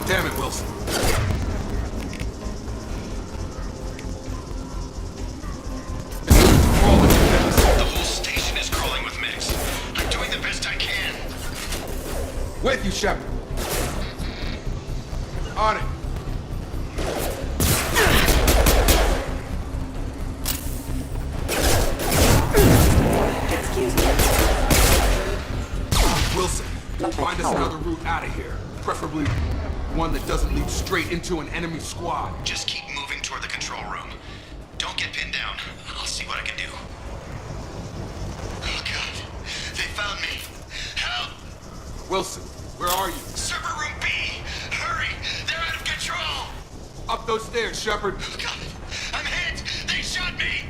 Damn it, Wilson. The whole station is crawling with mix. I'm doing the best I can. With you, Shepard. On it. Excuse me. Wilson, find us another route out of here. Preferably one that doesn't lead straight into an enemy squad. Just keep moving toward the control room. Don't get pinned down. I'll see what I can do. Oh God, they found me. Help! Wilson, where are you? Server room B! Hurry! They're out of control! Up those stairs, Shepard. Oh God, I'm hit! They shot me!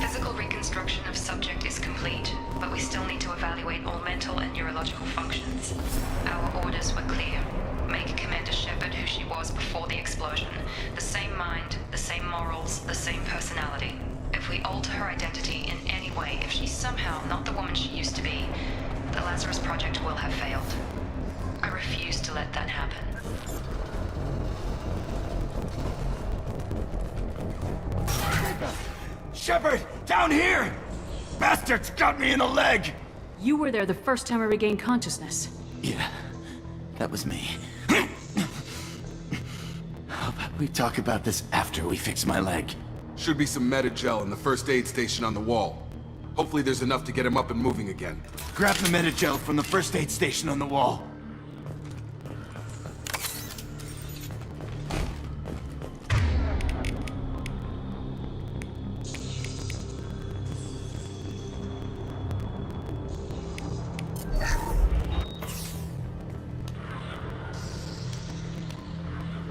Physical reconstruction of subject is complete, but we still need to evaluate all mental and neurological functions. Our orders were clear. Make Commander Shepard who she was before the explosion. The same mind, the same morals, the same personality. If we alter her identity in any way, if she's somehow not the woman she used to be, the Lazarus Project will have failed. I refuse to let that happen. Shepard, down here! Bastards got me in the leg! You were there the first time I regained consciousness. Yeah, that was me. How about we talk about this after we fix my leg? Should be some Metagel in the first aid station on the wall. Hopefully there's enough to get him up and moving again. Grab the Metagel from the first aid station on the wall.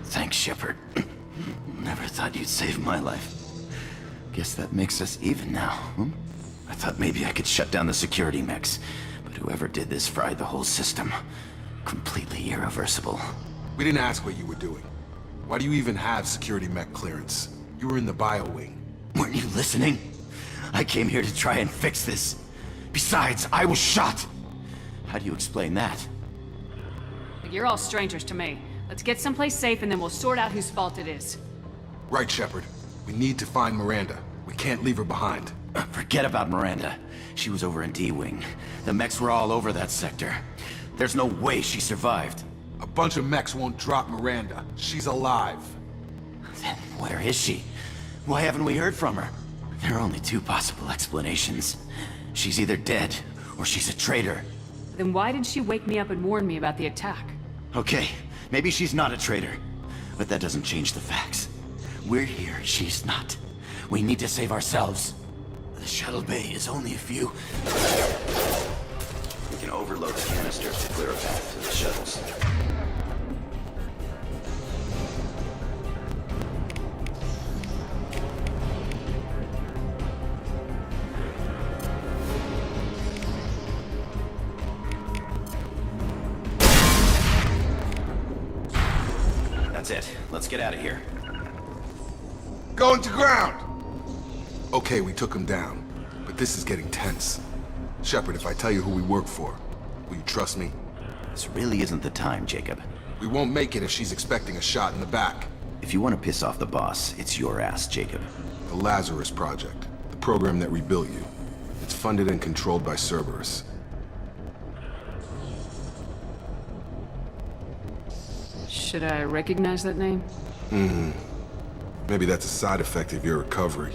Thanks, Shepard. Never thought you'd save my life. Guess that makes us even now, hmm? I thought maybe I could shut down the security mechs, but whoever did this fried the whole system. Completely irreversible. We didn't ask what you were doing. Why do you even have security mech clearance? You were in the bio wing. Weren't you listening? I came here to try and fix this. Besides, I was shot. How do you explain that? You're all strangers to me. Let's get someplace safe and then we'll sort out whose fault it is. Right, Shepard. We need to find Miranda. We can't leave her behind. Forget about Miranda. She was over in D-Wing. The mechs were all over that sector. There's no way she survived. A bunch of mechs won't drop Miranda. She's alive. Then where is she? Why haven't we heard from her? There are only two possible explanations. She's either dead, or she's a traitor. Then why did she wake me up and warn me about the attack? Okay, maybe she's not a traitor. But that doesn't change the facts. We're here, she's not. We need to save ourselves. The shuttle bay is only a few... We can overload the canisters to clear a path to the shuttles. That's it. Let's get out of here. Going to ground! Okay, we took him down. But this is getting tense. Shepard, if I tell you who we work for, will you trust me? This really isn't the time, Jacob. We won't make it if she's expecting a shot in the back. If you want to piss off the boss, it's your ass, Jacob. The Lazarus Project. The program that rebuilt you. It's funded and controlled by Cerberus. Should I recognize that name? Maybe that's a side effect of your recovery.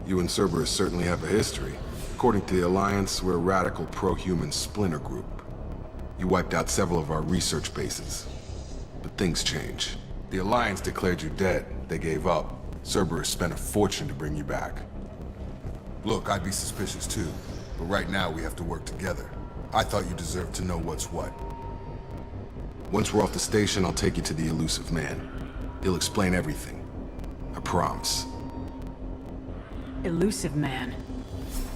You and Cerberus certainly have a history. According to the Alliance, we're a radical pro-human splinter group. You wiped out several of our research bases. But things change. The Alliance declared you dead. They gave up. Cerberus spent a fortune to bring you back. Look, I'd be suspicious too. But right now we have to work together. I thought you deserved to know what's what. Once we're off the station, I'll take you to the elusive man. He'll explain everything. I promise. Elusive Man.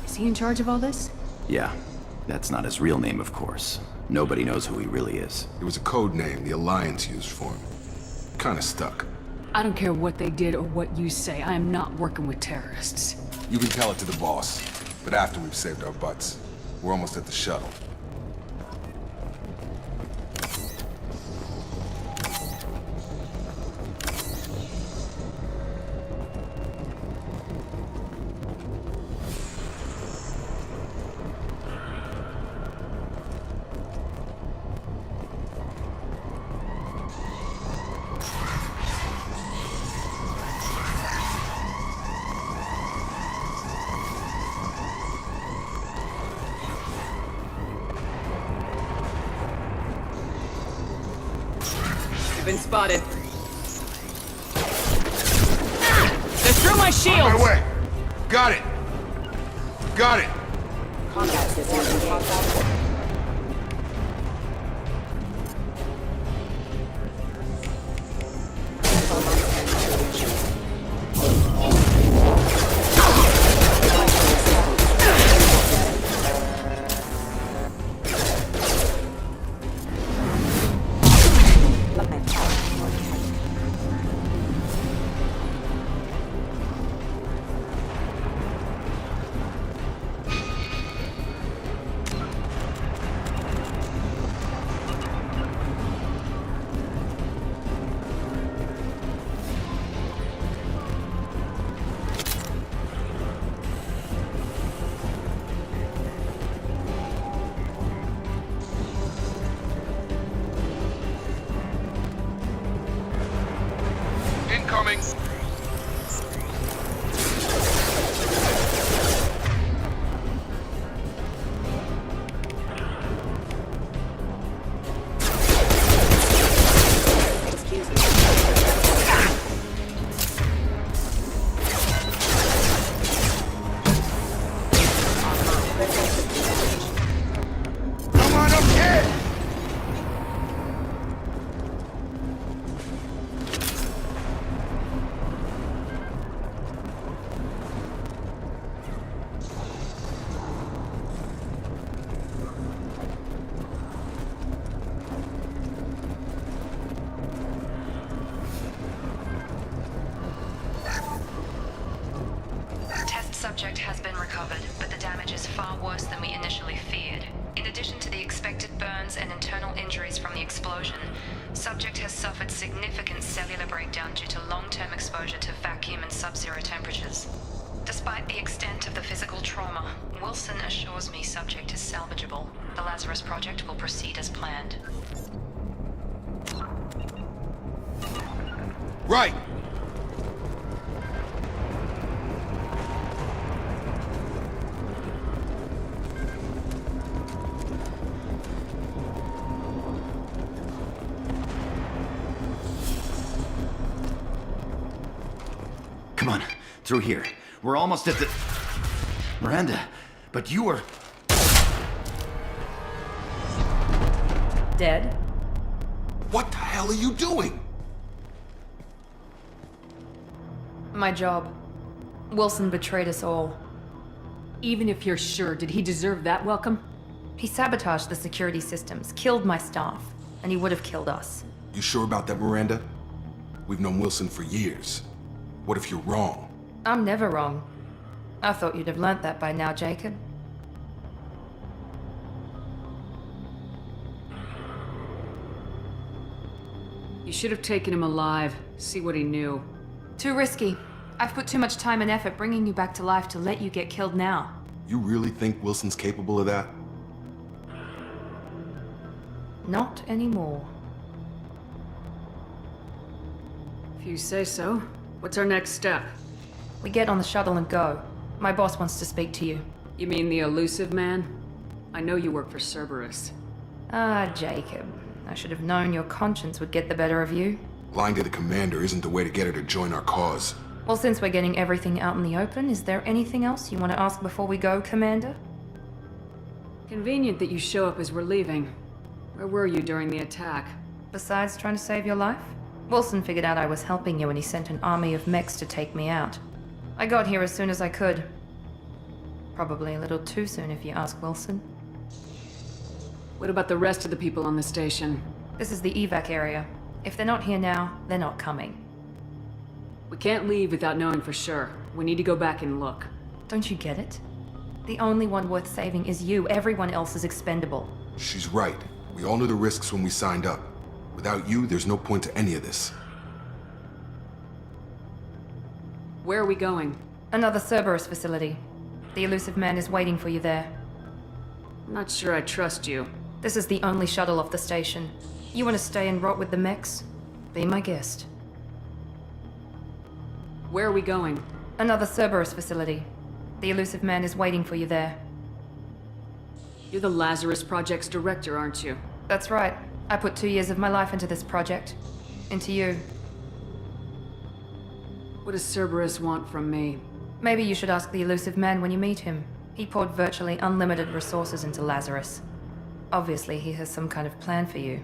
Is he in charge of all this? Yeah, that's not his real name, of course. Nobody knows who he really is. It was a code name the Alliance used for him. Kinda stuck. I don't care what they did or what you say. I am not working with terrorists. You can tell it to the boss, but after we've saved our butts. We're almost at the shuttle. Been spotted. They're through my shield. On my way. Got it. Got it. Combat system engaged. Incoming. Excuse me. Come on up here. Test subject has been recovered, but the damage is far worse than we initially feared. In addition to the expected burns and internal injuries from the explosion, subject has suffered significant cellular breakdown due to long-term exposure to vacuum and sub-zero temperatures. Despite the extent of the physical trauma, Wilson assures me subject is salvageable. The Lazarus project will proceed as planned. Right. Come on, through here. We're almost at the... Miranda, but you were... Dead? What the hell are you doing? My job. Wilson betrayed us all. Even if you're sure, did he deserve that welcome? He sabotaged the security systems, killed my staff, and he would have killed us. You sure about that, Miranda? We've known Wilson for years. What if you're wrong? I'm never wrong. I thought you'd have learnt that by now, Jacob. You should have taken him alive, see what he knew. Too risky. I've put too much time and effort bringing you back to life to let you get killed now. You really think Wilson's capable of that? Not anymore. If you say so. What's our next step? We get on the shuttle and go. My boss wants to speak to you. You mean the elusive man? I know you work for Cerberus. Ah, Jacob. I should have known your conscience would get the better of you. Lying to the commander isn't the way to get her to join our cause. Well, since we're getting everything out in the open, is there anything else you want to ask before we go, Commander? Convenient that you show up as we're leaving. Where were you during the attack? Besides trying to save your life? Wilson figured out I was helping you and he sent an army of mechs to take me out. I got here as soon as I could. Probably a little too soon if you ask Wilson. What about the rest of the people on the station? This is the evac area. If they're not here now, they're not coming. We can't leave without knowing for sure. We need to go back and look. Don't you get it? The only one worth saving is you. Everyone else is expendable. She's right. We all knew the risks when we signed up. Without you, there's no point to any of this. Where are we going? Another Cerberus facility. The elusive man is waiting for you there. I'm not sure I trust you. This is the only shuttle off the station. You want to stay and rot with the mechs? Be my guest. Where are we going? Another Cerberus facility. The elusive man is waiting for you there. You're the Lazarus Project's director, aren't you? That's right. I put 2 years of my life into this project. Into you. What does Cerberus want from me? Maybe you should ask the elusive man when you meet him. He poured virtually unlimited resources into Lazarus. Obviously, he has some kind of plan for you.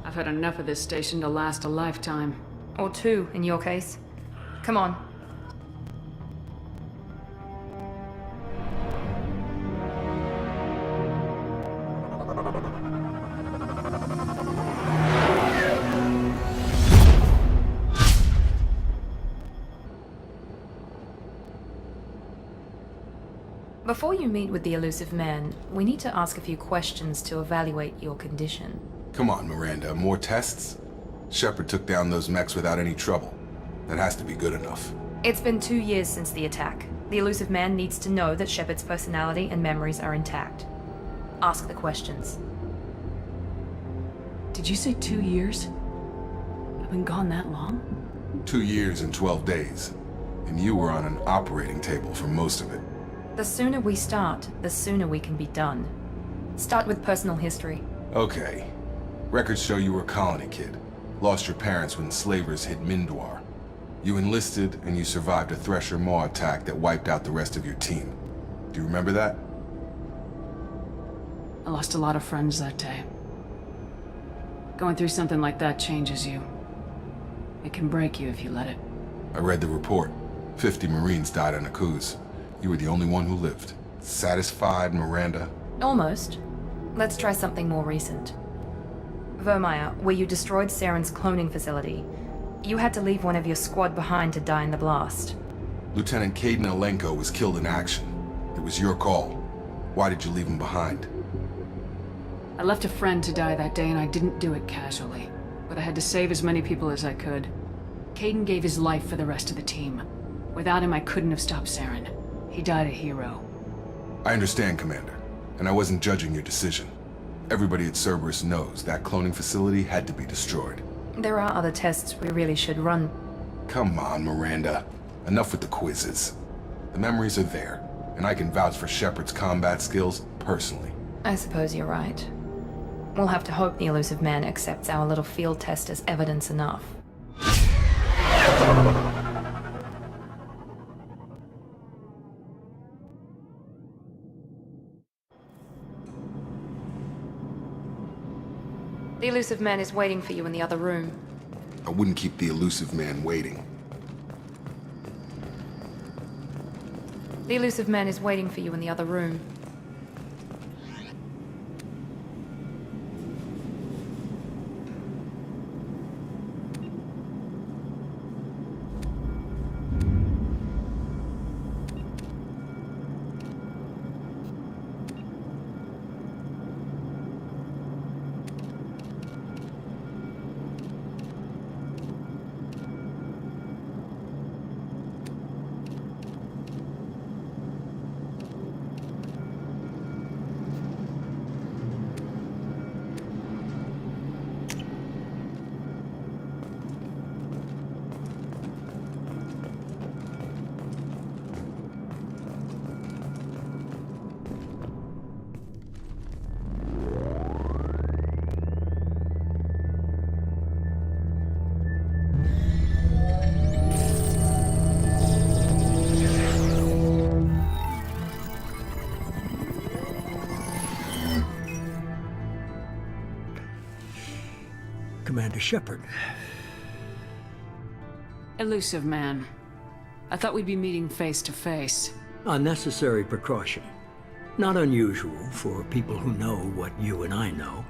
I've had enough of this station to last a lifetime. Or 2, in your case. Come on. Before you meet with the elusive man, we need to ask a few questions to evaluate your condition. Come on, Miranda, more tests? Shepard took down those mechs without any trouble. That has to be good enough. It's been 2 years since the attack. The elusive man needs to know that Shepard's personality and memories are intact. Ask the questions. Did you say 2 years? I've been gone that long? 2 years and 12 days. And you were on an operating table for most of it. The sooner we start, the sooner we can be done. Start with personal history. Okay. Records show you were a colony kid. Lost your parents when slavers hit Mindwar. You enlisted, and you survived a Thresher Maw attack that wiped out the rest of your team. Do you remember that? I lost a lot of friends that day. Going through something like that changes you. It can break you if you let it. I read the report. 50 Marines died on Akuz. You were the only one who lived. Satisfied, Miranda? Almost. Let's try something more recent. Vermeer, where you destroyed Saren's cloning facility. You had to leave one of your squad behind to die in the blast. Lieutenant Caden Alenko was killed in action. It was your call. Why did you leave him behind? I left a friend to die that day and I didn't do it casually. But I had to save as many people as I could. Caden gave his life for the rest of the team. Without him, I couldn't have stopped Saren. He died a hero. I understand, Commander. And I wasn't judging your decision. Everybody at Cerberus knows that cloning facility had to be destroyed. There are other tests we really should run. Come on, Miranda. Enough with the quizzes. The memories are there, and I can vouch for Shepard's combat skills personally. I suppose you're right. We'll have to hope the elusive man accepts our little field test as evidence enough. The elusive man is waiting for you in the other room. I wouldn't keep the elusive man waiting. The elusive man is waiting for you in the other room. Commander Shepard. Elusive man. I thought we'd be meeting face to face. Unnecessary precaution. Not unusual for people who know what you and I know.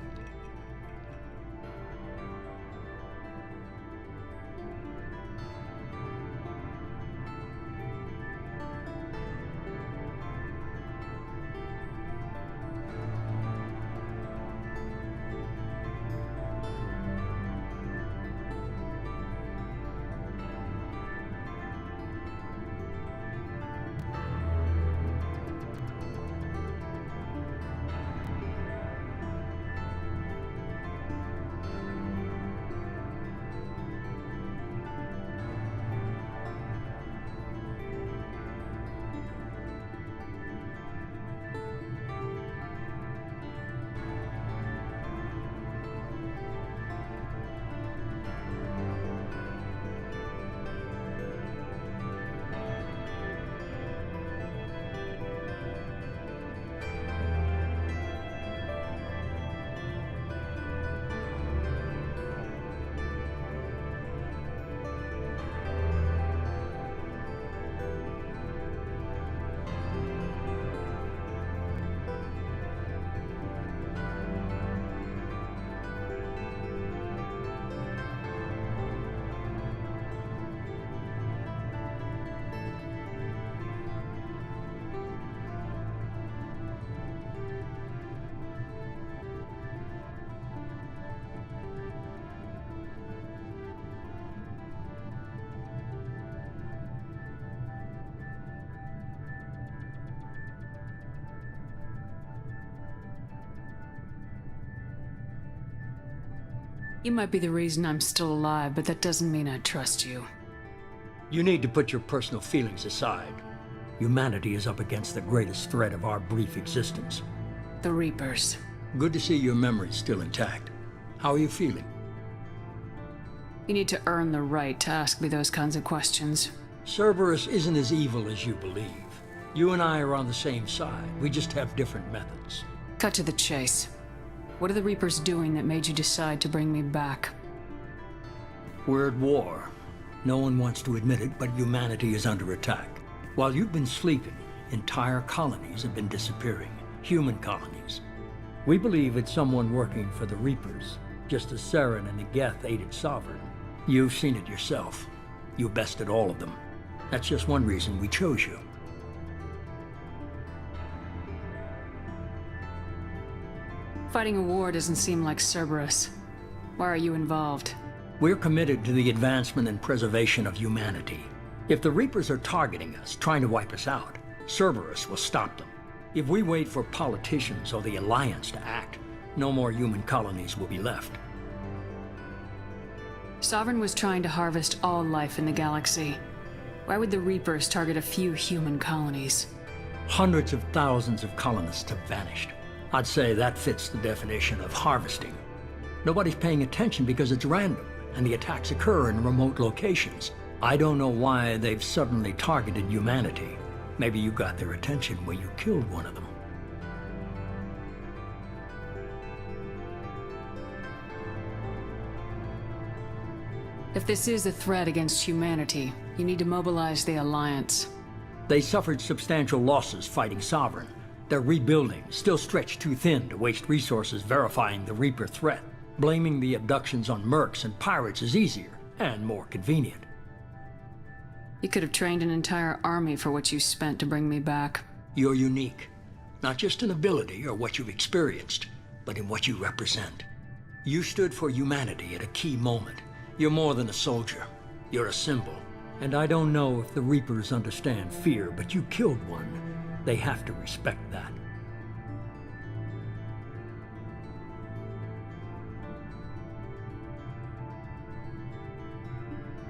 You might be the reason I'm still alive, but that doesn't mean I trust you. You need to put your personal feelings aside. Humanity is up against the greatest threat of our brief existence. The Reapers. Good to see your memory's still intact. How are you feeling? You need to earn the right to ask me those kinds of questions. Cerberus isn't as evil as you believe. You and I are on the same side. We just have different methods. Cut to the chase. What are the Reapers doing that made you decide to bring me back? We're at war. No one wants to admit it, but humanity is under attack. While you've been sleeping, entire colonies have been disappearing. Human colonies. We believe it's someone working for the Reapers, just as Saren and the Geth aided Sovereign. You've seen it yourself. You bested all of them. That's just one reason we chose you. Fighting a war doesn't seem like Cerberus. Why are you involved? We're committed to the advancement and preservation of humanity. If the Reapers are targeting us, trying to wipe us out, Cerberus will stop them. If we wait for politicians or the Alliance to act, no more human colonies will be left. Sovereign was trying to harvest all life in the galaxy. Why would the Reapers target a few human colonies? Hundreds of thousands of colonists have vanished. I'd say that fits the definition of harvesting. Nobody's paying attention because it's random, and the attacks occur in remote locations. I don't know why they've suddenly targeted humanity. Maybe you got their attention when you killed one of them. If this is a threat against humanity, you need to mobilize the Alliance. They suffered substantial losses fighting Sovereign. They're rebuilding, still stretched too thin to waste resources verifying the Reaper threat. Blaming the abductions on mercs and pirates is easier, and more convenient. You could have trained an entire army for what you spent to bring me back. You're unique. Not just in ability or what you've experienced, but in what you represent. You stood for humanity at a key moment. You're more than a soldier. You're a symbol. And I don't know if the Reapers understand fear, but you killed one. They have to respect that.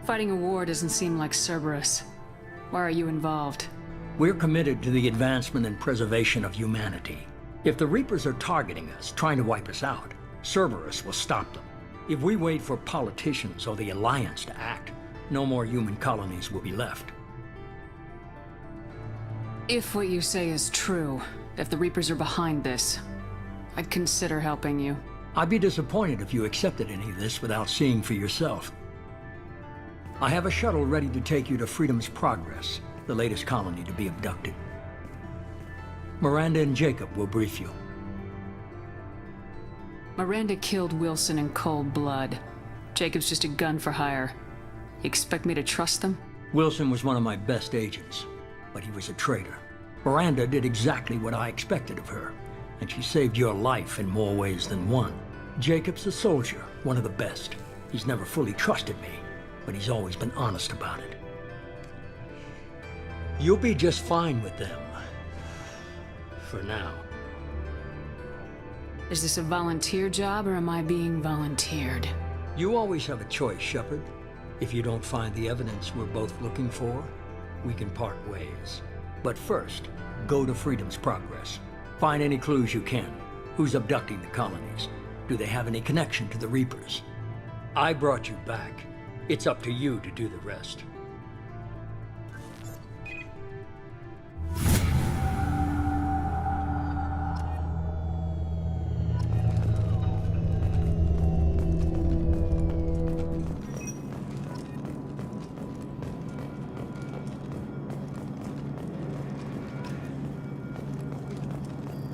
Fighting a war doesn't seem like Cerberus. Why are you involved? We're committed to the advancement and preservation of humanity. If the Reapers are targeting us, trying to wipe us out, Cerberus will stop them. If we wait for politicians or the Alliance to act, no more human colonies will be left. If what you say is true, if the Reapers are behind this, I'd consider helping you. I'd be disappointed if you accepted any of this without seeing for yourself. I have a shuttle ready to take you to Freedom's Progress, the latest colony to be abducted. Miranda and Jacob will brief you. Miranda killed Wilson in cold blood. Jacob's just a gun for hire. You expect me to trust them? Wilson was one of my best agents, but he was a traitor. Miranda did exactly what I expected of her, and she saved your life in more ways than one. Jacob's a soldier, one of the best. He's never fully trusted me, but he's always been honest about it. You'll be just fine with them. For now. Is this a volunteer job, or am I being volunteered? You always have a choice, Shepard. If you don't find the evidence we're both looking for, we can part ways. But first, go to Freedom's Progress. Find any clues you can. Who's abducting the colonies? Do they have any connection to the Reapers? I brought you back. It's up to you to do the rest.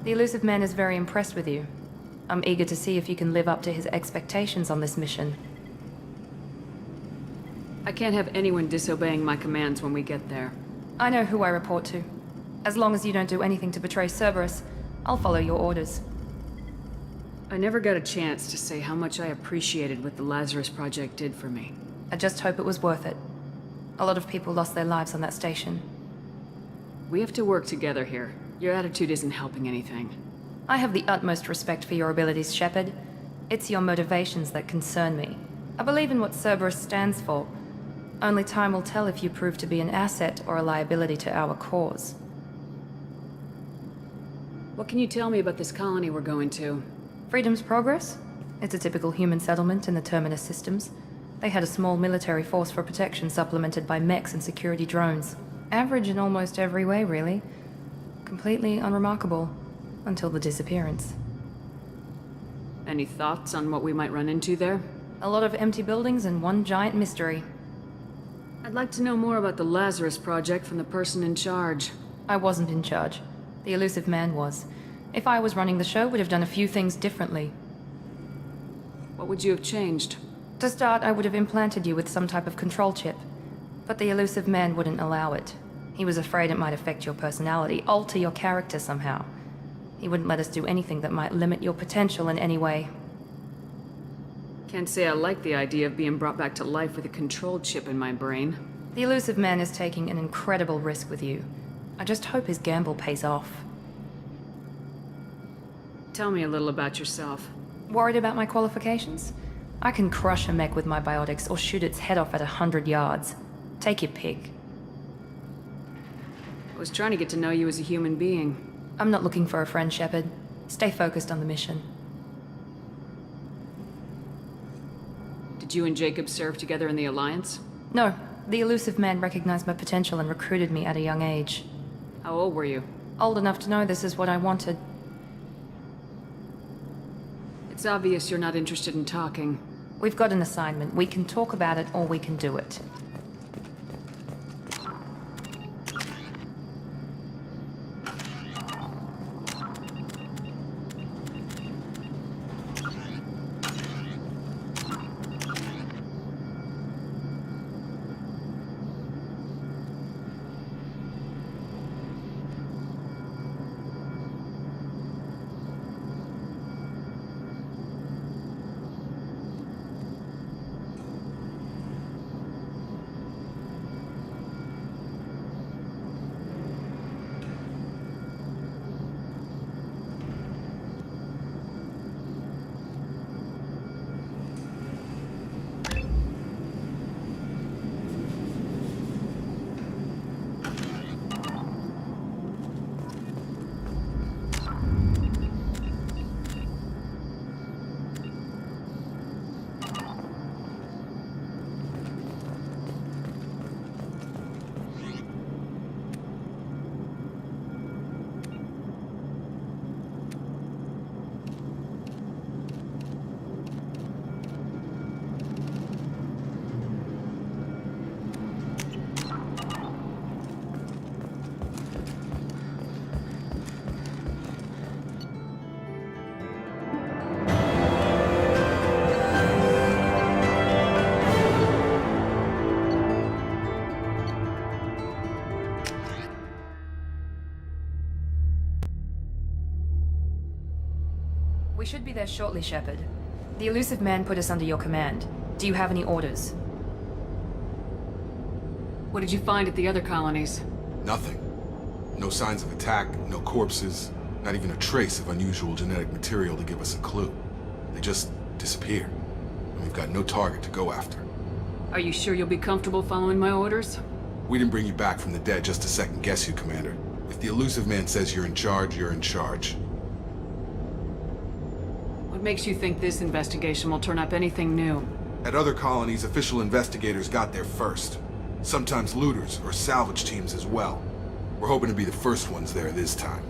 The Elusive Man is very impressed with you. I'm eager to see if you can live up to his expectations on this mission. I can't have anyone disobeying my commands when we get there. I know who I report to. As long as you don't do anything to betray Cerberus, I'll follow your orders. I never got a chance to say how much I appreciated what the Lazarus Project did for me. I just hope it was worth it. A lot of people lost their lives on that station. We have to work together here. Your attitude isn't helping anything. I have the utmost respect for your abilities, Shepard. It's your motivations that concern me. I believe in what Cerberus stands for. Only time will tell if you prove to be an asset or a liability to our cause. What can you tell me about this colony we're going to? Freedom's Progress? It's a typical human settlement in the Terminus systems. They had a small military force for protection supplemented by mechs and security drones. Average in almost every way, really. Completely unremarkable. Until the disappearance. Any thoughts on what we might run into there? A lot of empty buildings and one giant mystery. I'd like to know more about the Lazarus Project from the person in charge. I wasn't in charge. The elusive man was. If I was running the show, would have done a few things differently. What would you have changed? To start, I would have implanted you with some type of control chip. But the elusive man wouldn't allow it. He was afraid it might affect your personality, alter your character somehow. He wouldn't let us do anything that might limit your potential in any way. Can't say I like the idea of being brought back to life with a control chip in my brain. The elusive man is taking an incredible risk with you. I just hope his gamble pays off. Tell me a little about yourself. Worried about my qualifications? I can crush a mech with my biotics or shoot its head off at 100 yards. Take your pick. I was trying to get to know you as a human being. I'm not looking for a friend, Shepard. Stay focused on the mission. Did you and Jacob serve together in the Alliance? No, the elusive man recognized my potential and recruited me at a young age. How old were you? Old enough to know this is what I wanted. It's obvious you're not interested in talking. We've got an assignment. We can talk about it or we can do it. We should be there shortly, Shepard. The elusive man put us under your command. Do you have any orders? What did you find at the other colonies? Nothing. No signs of attack, no corpses, not even a trace of unusual genetic material to give us a clue. They just disappeared, and we've got no target to go after. Are you sure you'll be comfortable following my orders? We didn't bring you back from the dead just to second guess you, Commander. If the elusive man says you're in charge, you're in charge. What makes you think this investigation will turn up anything new? At other colonies, official investigators got there first. Sometimes looters or salvage teams as well. We're hoping to be the first ones there this time.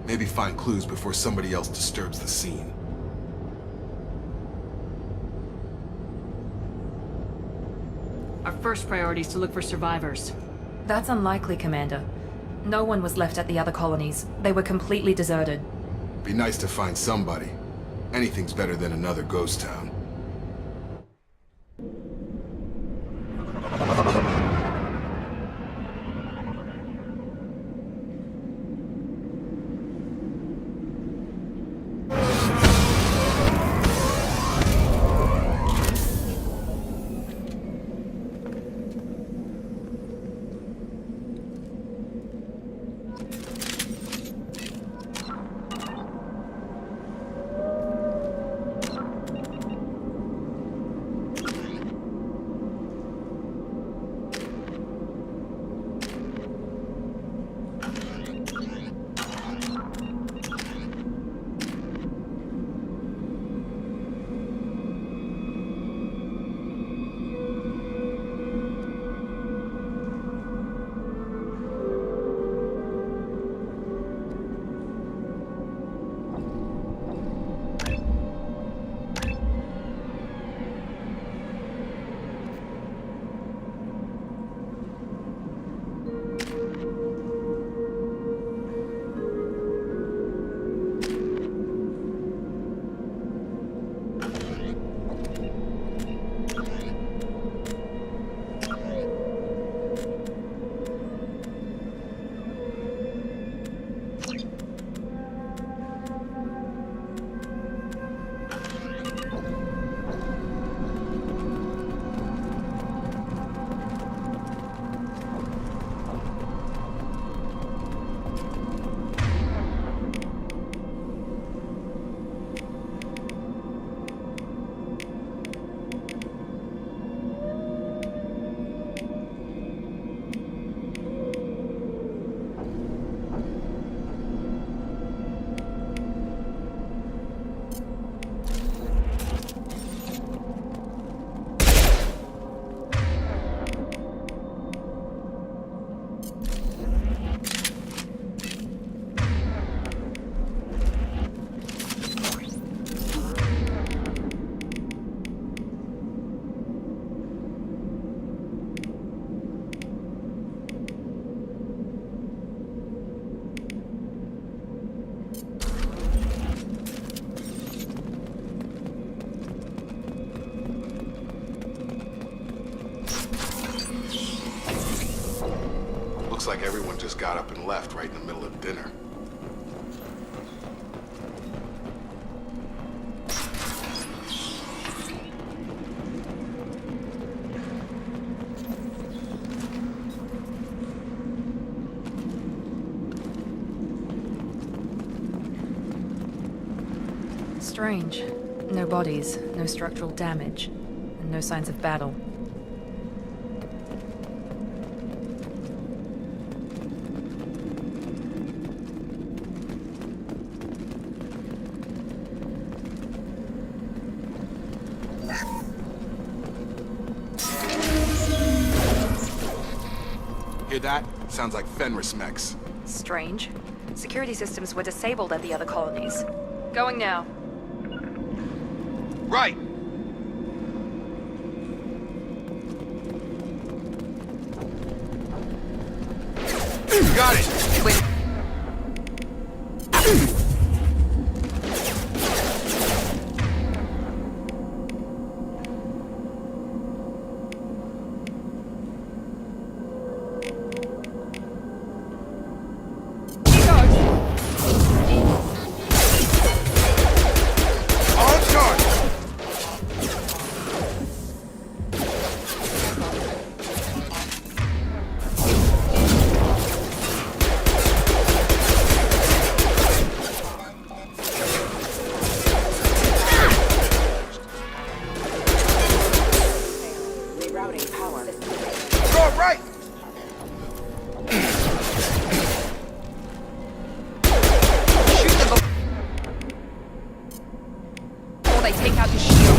Maybe find clues before somebody else disturbs the scene. Our first priority is to look for survivors. That's unlikely, Commander. No one was left at the other colonies. They were completely deserted. Be nice to find somebody. Anything's better than another ghost town. Looks like everyone just got up and left right in the middle of dinner. Strange. No bodies, no structural damage, and no signs of battle. Hear that? Sounds like Fenris mechs. Strange. Security systems were disabled at the other colonies. Going now. Right! Got it! Wait. On charge! Rerouting power. Go right! Shoot them before they take out your shield.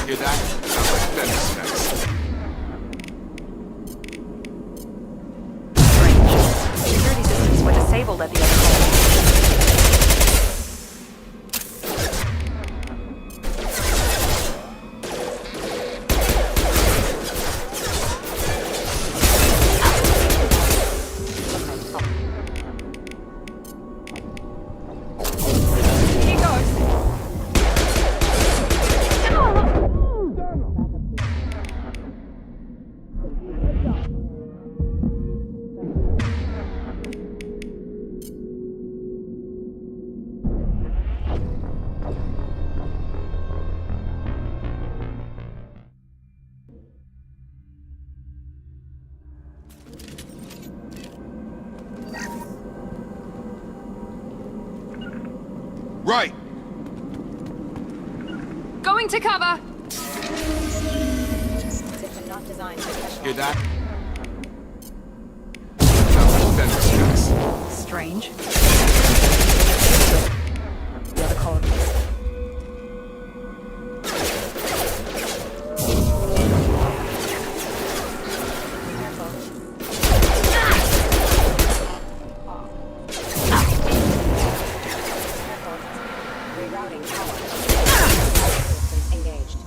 Hear that? Sounds like Fenris mechs. Security systems were disabled at the other colonies. Here goes. Right! Going to cover. System not designed for special. Hear that? Sounds like Fenris mechs. Strange. The other colonies. Rerouting power. Systems engaged.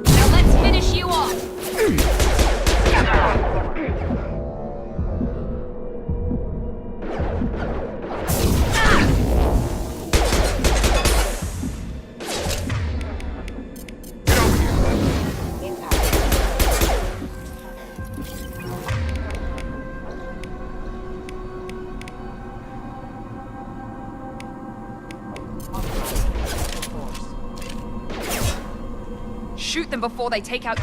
Now let's finish you off. Get over here! Impact. Shoot them before they take out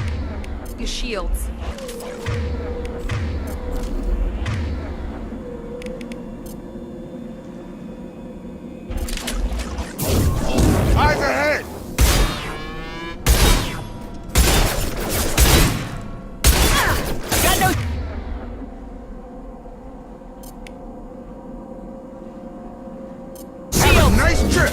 your shields. Eyes ahead! Got no. Have a nice trip!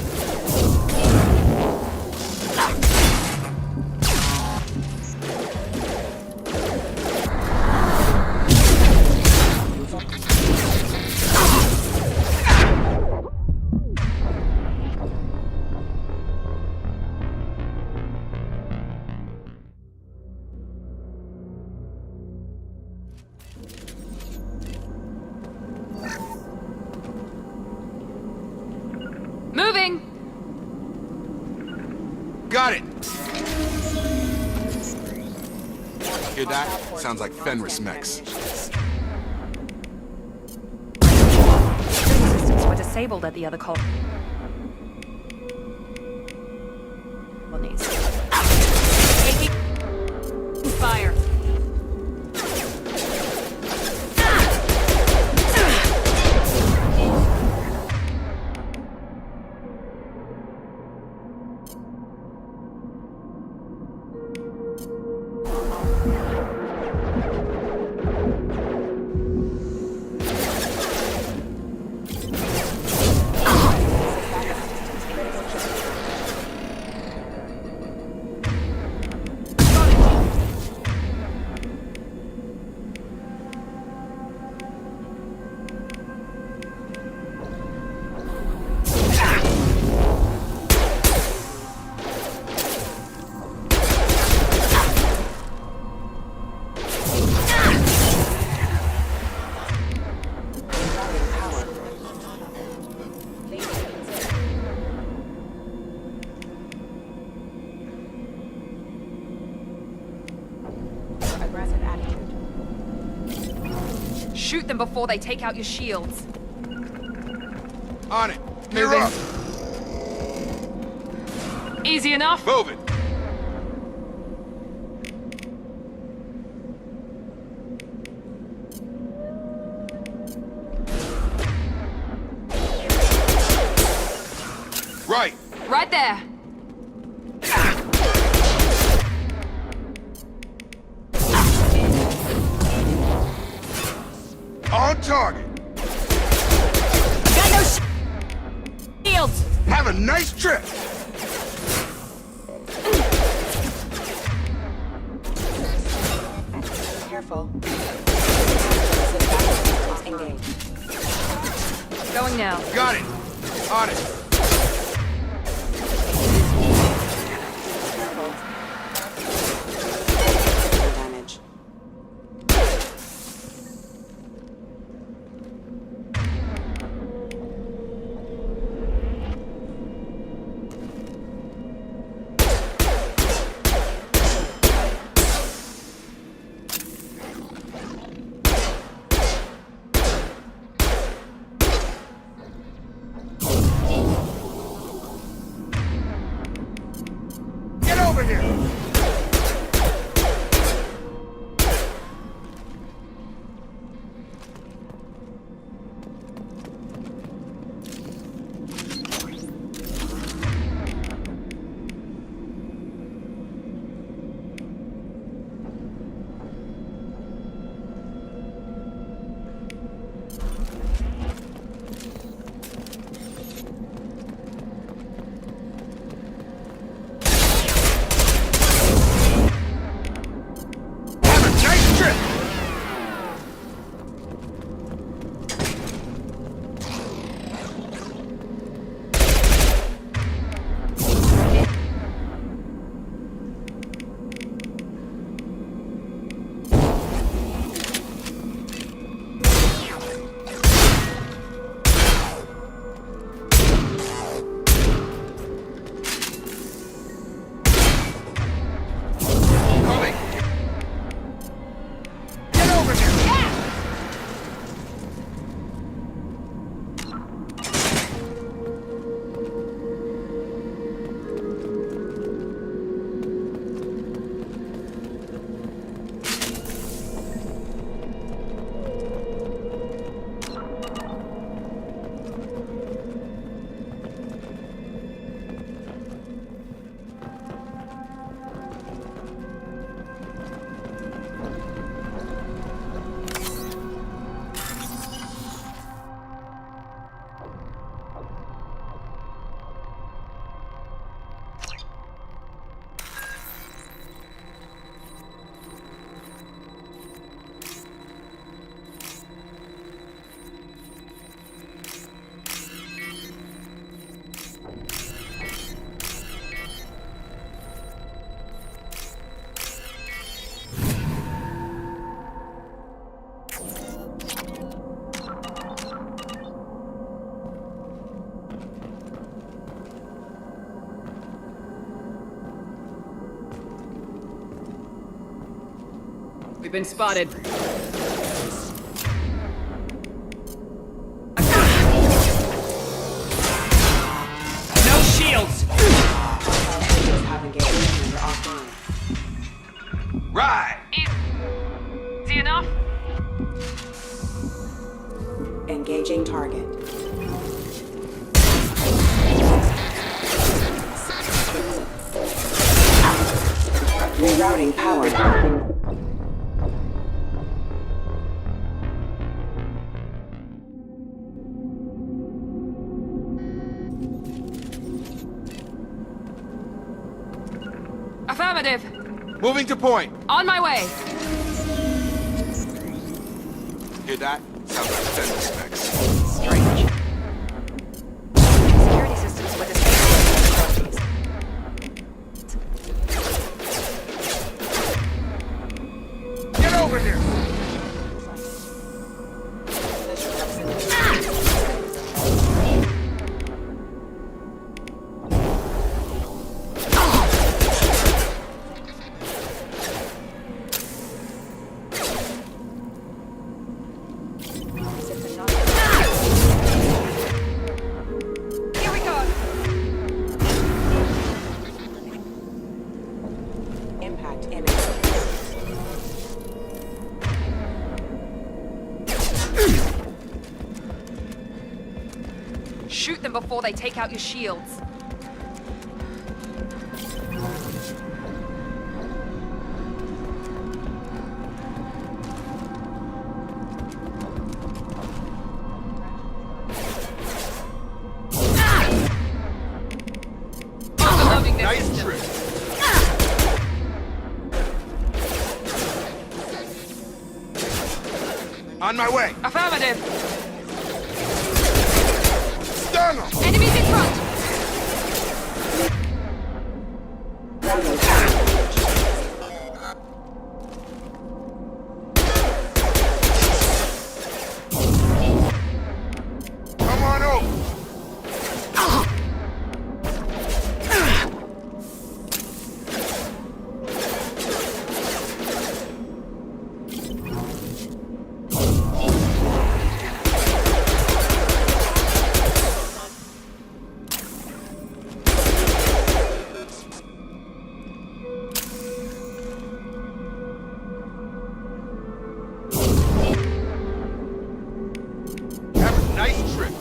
Got it! Hear that? Sounds like Fenris mechs. Systems were disabled at the other colonies. Taking fire. Aggressive attitude. Shoot them before they take out your shields. On it! Mirror up! Easy enough? Move it! Right! Right there. On target! Got no shields! Have a nice trip! Careful. Engaged. Going now. Got it! On it! Careful. Damage. Get over here! We've been spotted. No shields! Have engaged and are offline. Right! Easy enough? Engaging target. Rerouting power. Affirmative. Moving to point. On my way. Hear that? Sounds like defender specs. Strange. Security systems were disabled. Get over here! Here we go. Impact image. Shoot them before they take out your shields. Overloading their Nice systems. trick. On my way. Affirmative. Stun 'em. Enemies in front. Routing power. Come on over. Have a nice trip.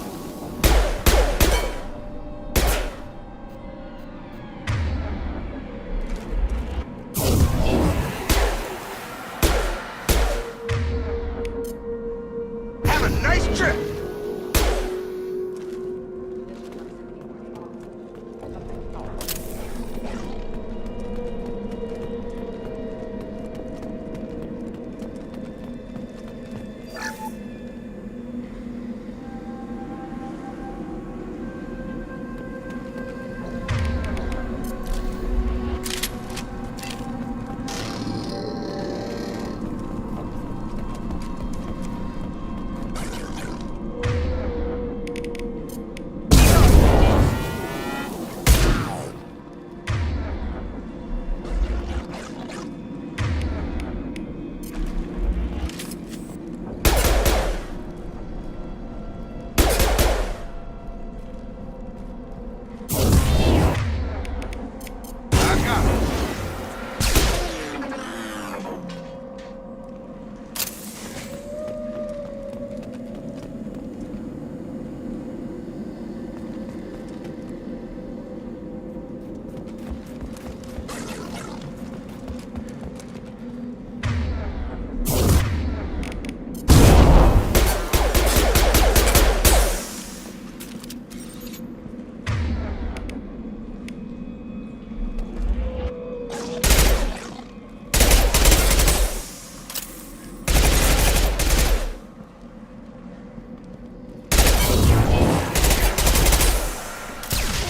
Have a nice trip. I got it.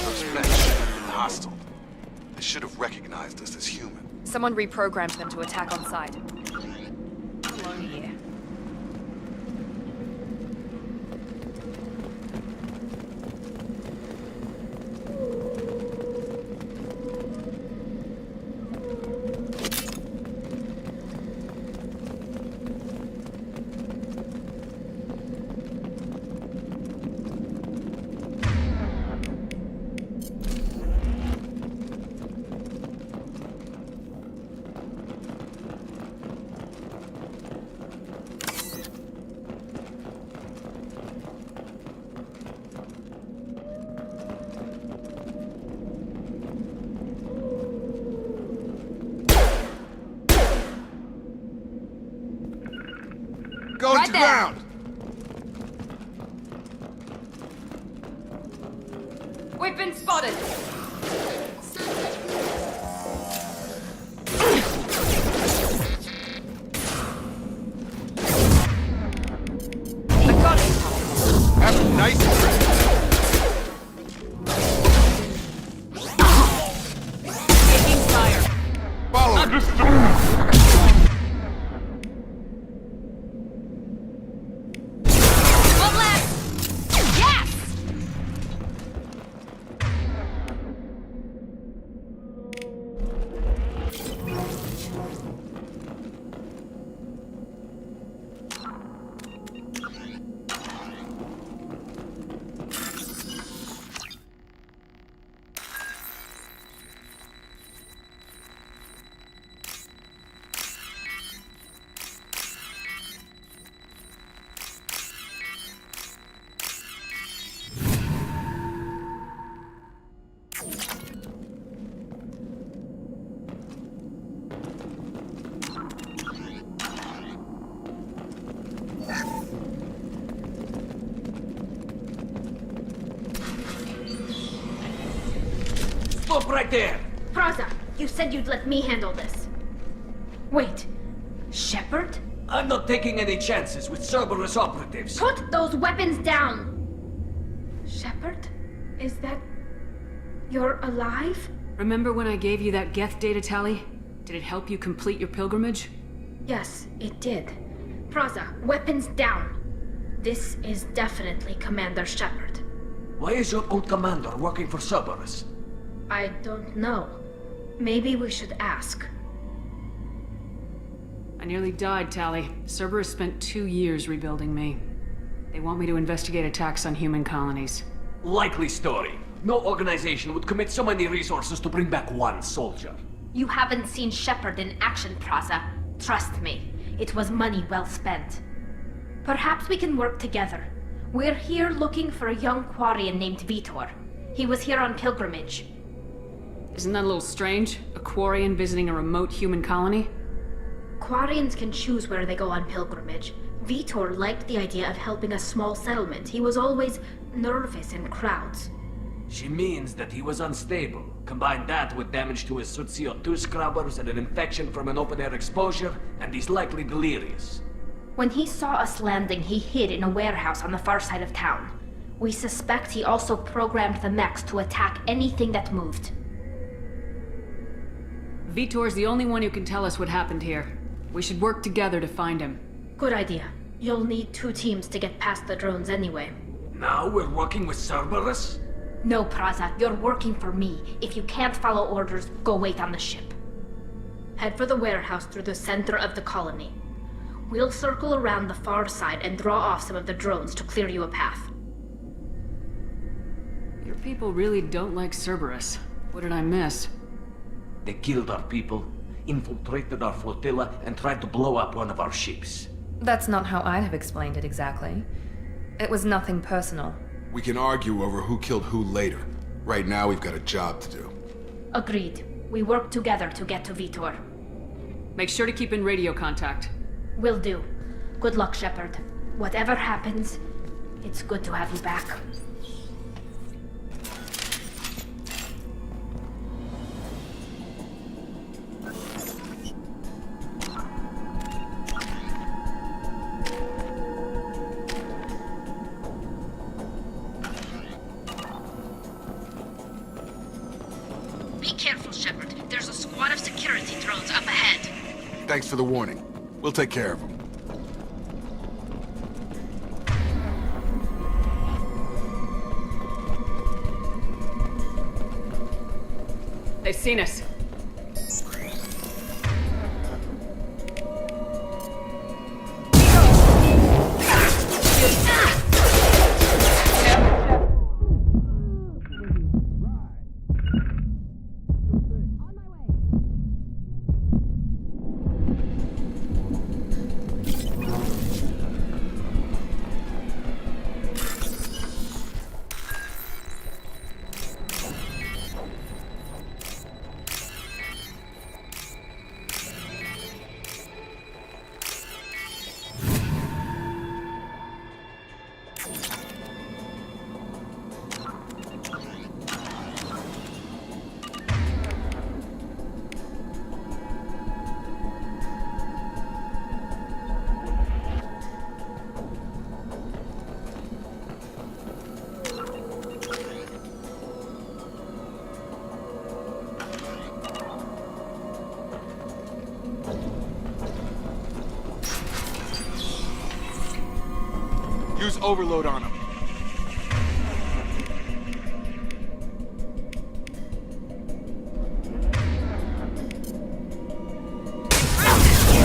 Those men should have been hostile. They should have recognized us as human. Someone reprogrammed them to attack on sight. Alone here. Going Right to there. ground! We've been spotted! I got it! Have a nice trip. Taking fire. Follow me. One left! Yes! Stop right there! Praza, you said you'd let me handle this. Wait, Shepard? I'm not taking any chances with Cerberus operatives. Put those weapons down! Shepard? Is that... you're alive? Remember when I gave you that Geth data tally? Did it help you complete your pilgrimage? Yes, it did. Praza, weapons down. This is definitely Commander Shepard. Why is your old commander working for Cerberus? I don't know. Maybe we should ask. I nearly died, Tally. Cerberus spent 2 years rebuilding me. They want me to investigate attacks on human colonies. Likely story. No organization would commit so many resources to bring back one soldier. You haven't seen Shepard in action, Praza. Trust me, it was money well spent. Perhaps we can work together. We're here looking for a young Quarian named Vitor. He was here on pilgrimage. Isn't that a little strange? A Quarian visiting a remote human colony? Quarians can choose where they go on pilgrimage. Vitor liked the idea of helping a small settlement. He was always nervous in crowds. She means that he was unstable. Combine that with damage to his suit CO2 scrubbers and an infection from an open-air exposure, and he's likely delirious. When he saw us landing, he hid in a warehouse on the far side of town. We suspect he also programmed the mechs to attack anything that moved. Vitor's the only one who can tell us what happened here. We should work together to find him. Good idea. You'll need 2 teams to get past the drones anyway. Now we're working with Cerberus? No, Praza, you're working for me. If you can't follow orders, go wait on the ship. Head for the warehouse through the center of the colony. We'll circle around the far side and draw off some of the drones to clear you a path. Your people really don't like Cerberus. What did I miss? They killed our people, infiltrated our flotilla, and tried to blow up one of our ships. That's not how I'd have explained it exactly. It was nothing personal. We can argue over who killed who later. Right now, we've got a job to do. Agreed. We work together to get to Vitor. Make sure to keep in radio contact. Will do. Good luck, Shepard. Whatever happens, it's good to have you back. Be careful, Shepard. There's a squad of security drones up ahead. Thanks for the warning. We'll take care of them. They've seen us. Use overload on him.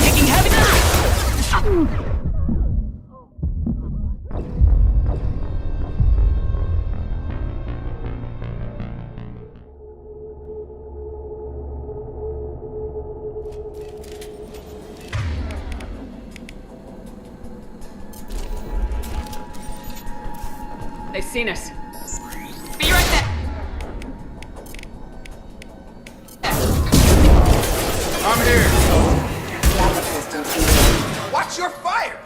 Taking heavy damage! They've seen us. Be right there! I'm here. Data systems engaged. Watch your fire!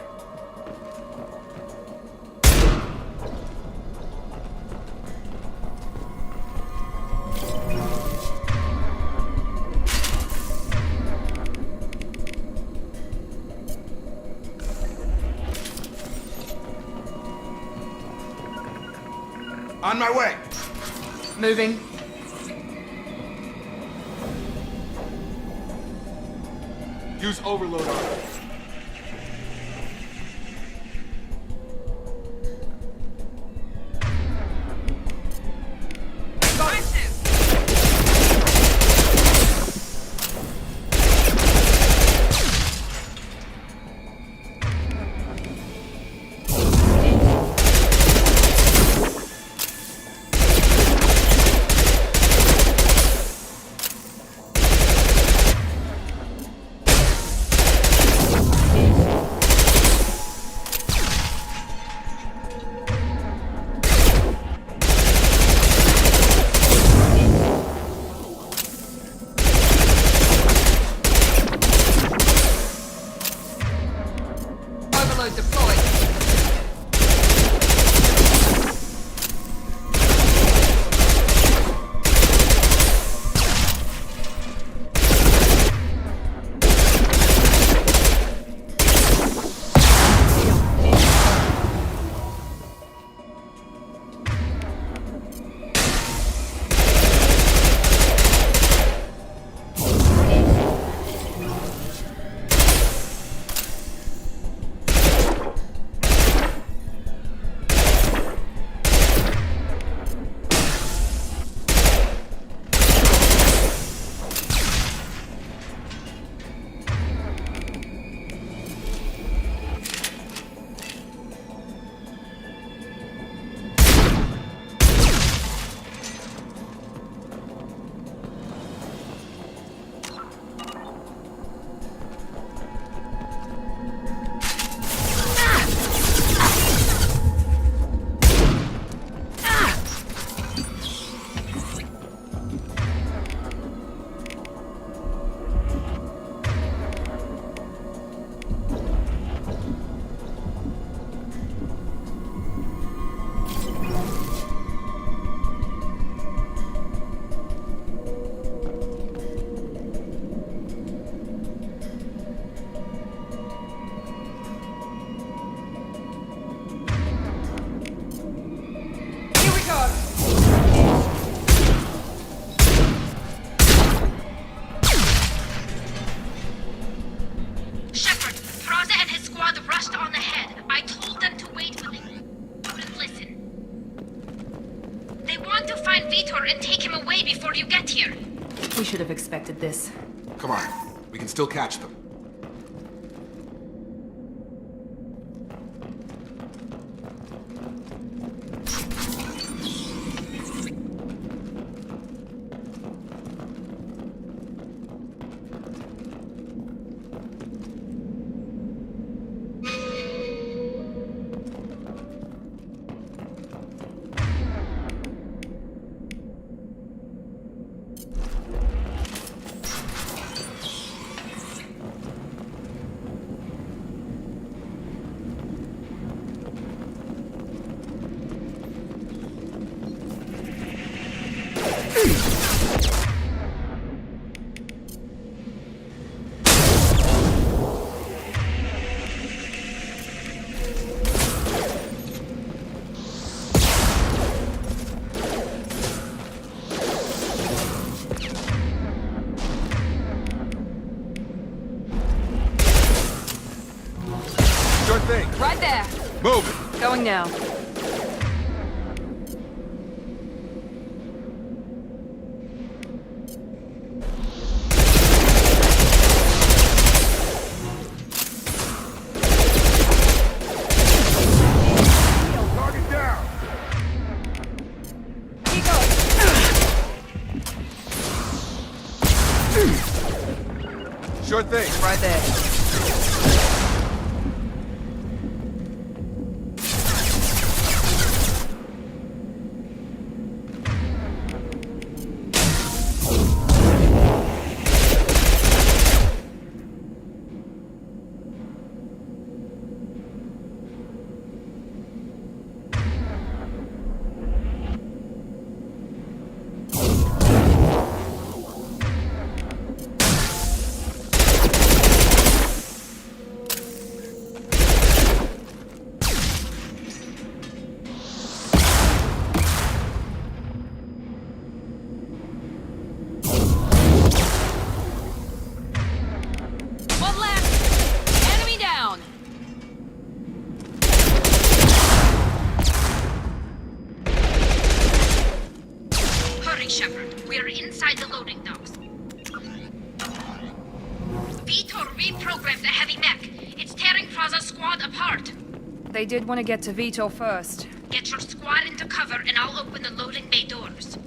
On my way. Moving. Use overload on him. Overload deployed. We should have expected this. Come on, we can still catch them. Sure thing. Right there. Move it. Going now. Target down! Here you go. Sure thing. Right there. One left! Enemy down! Hurry, Shepard. We are inside the loading docks. Vitor reprogrammed the heavy mech. It's tearing Fraza's squad apart. They did want to get to Vito first. Get your squad into cover and I'll open the loading bay doors.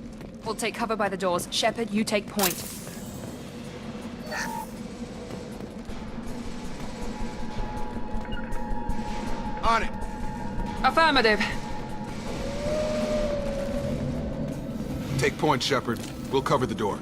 We'll take cover by the doors. Shepard, you take point. On it! Affirmative. Take point, Shepard. We'll cover the door.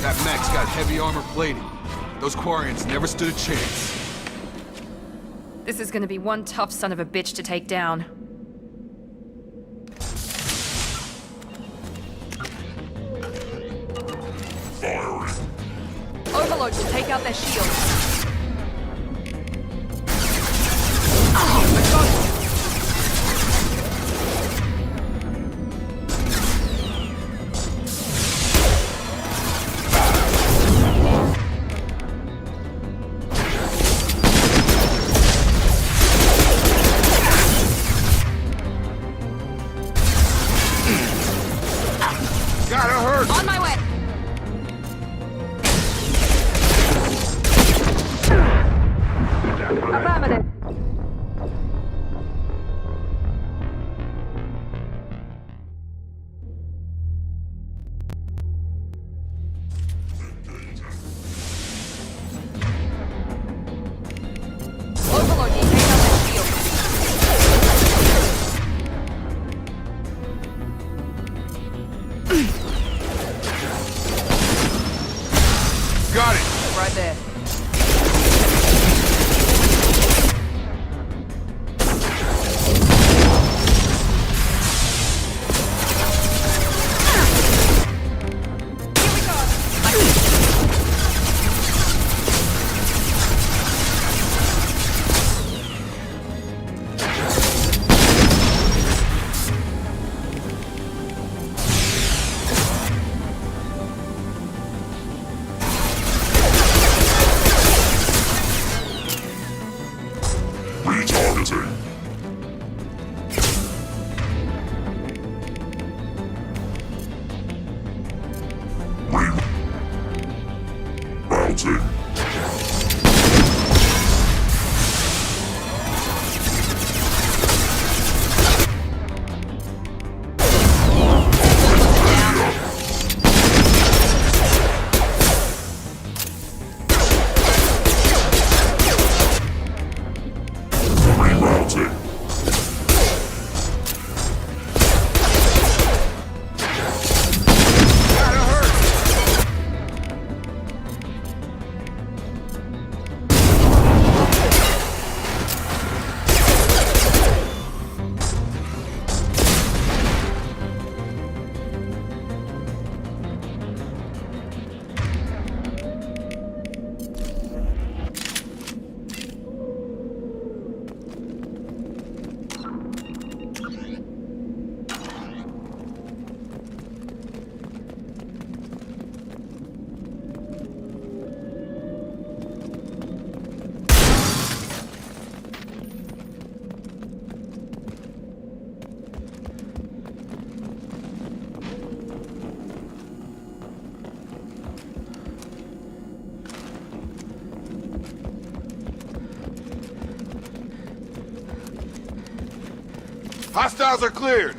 That mech's got heavy armor plating. Those Quarians never stood a chance. This is gonna be one tough son of a bitch to take down. Overlord will take out their shields. Gotta hurt! On my way! Affirmative. Overlord, you take out that shield. Hostiles are cleared.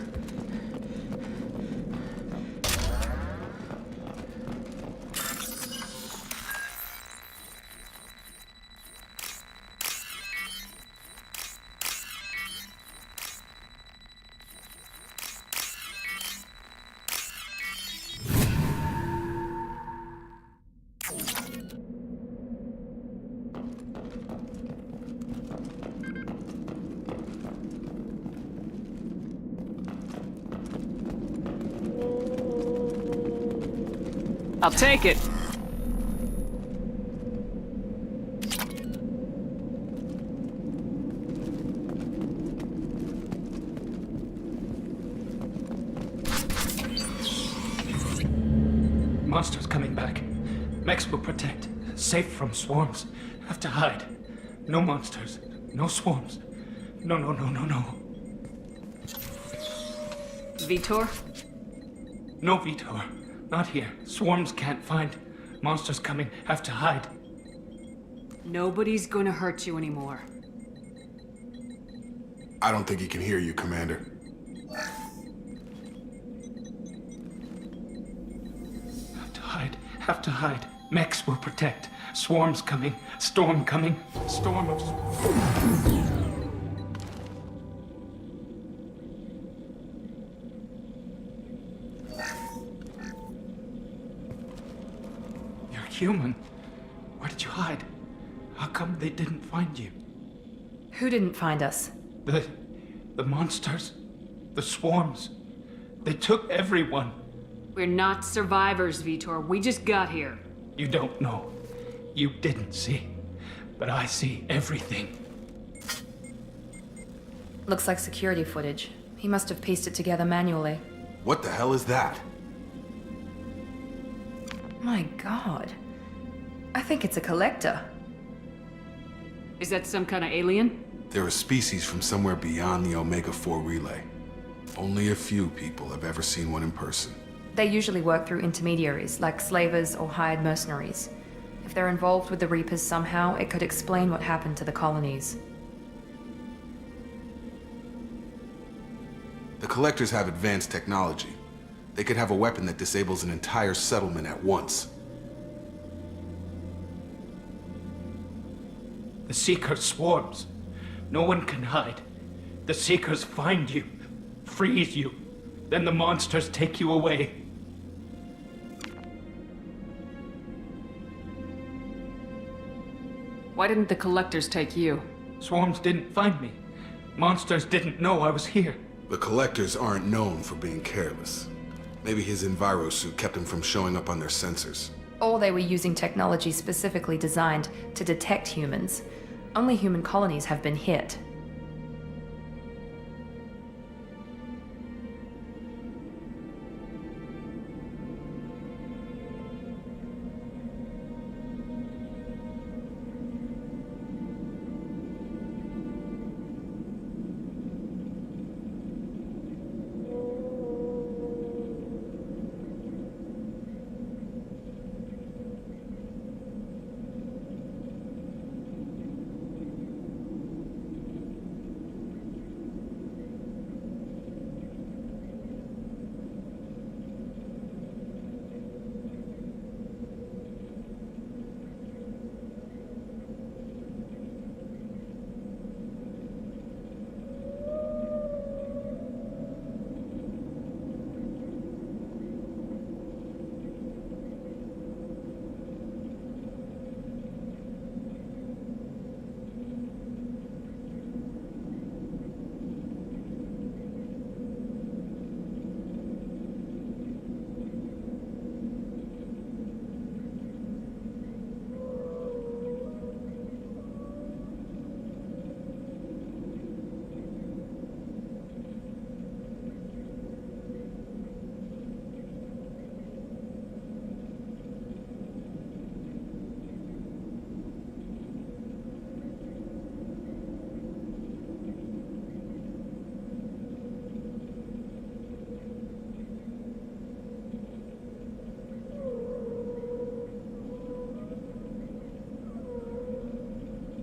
I'll take it. Monsters coming back. Mechs will protect. Safe from swarms. Have to hide. No monsters. No swarms. No. Vitor? No, Vitor. Not here. Swarms can't find. Monsters coming. Have to hide. Nobody's gonna hurt you anymore. I don't think he can hear you, Commander. Have to hide. Have to hide. Mechs will protect. Swarms coming. Storm coming. Storm of... You're human. Where did you hide? How come they didn't find you? Who didn't find us? The monsters. The swarms. They took everyone. We're not survivors, Vitor. We just got here. You don't know. You didn't see. But I see everything. Looks like security footage. He must have pieced it together manually. What the hell is that? My god. I think it's a collector. Is that some kind of alien? They're a species from somewhere beyond the Omega-4 relay. Only a few people have ever seen one in person. They usually work through intermediaries, like slavers or hired mercenaries. If they're involved with the Reapers somehow, it could explain what happened to the colonies. The Collectors have advanced technology. They could have a weapon that disables an entire settlement at once. The Seekers swarms. No one can hide. The Seekers find you, freeze you. Then the monsters take you away. Why didn't the Collectors take you? Swarms didn't find me. Monsters didn't know I was here. The Collectors aren't known for being careless. Maybe his Enviro suit kept him from showing up on their sensors. Or they were using technology specifically designed to detect humans. Only human colonies have been hit.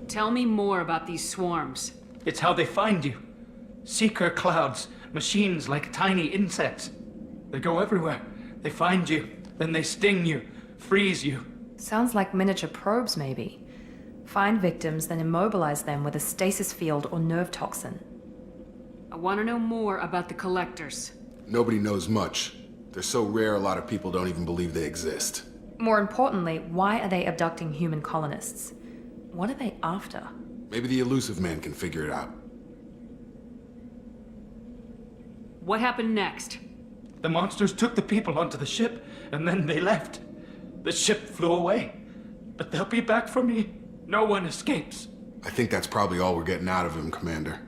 Tell me more about these swarms. It's how they find you. Seeker clouds, machines like tiny insects. They go everywhere. They find you, then they sting you, freeze you. Sounds like miniature probes, maybe. Find victims, then immobilize them with a stasis field or nerve toxin. I want to know more about the collectors. Nobody knows much. They're so rare a lot of people don't even believe they exist. More importantly, why are they abducting human colonists? What are they after? Maybe the elusive man can figure it out. What happened next? The monsters took the people onto the ship, and then they left. The ship flew away. But they'll be back for me. No one escapes. I think that's probably all we're getting out of him, Commander.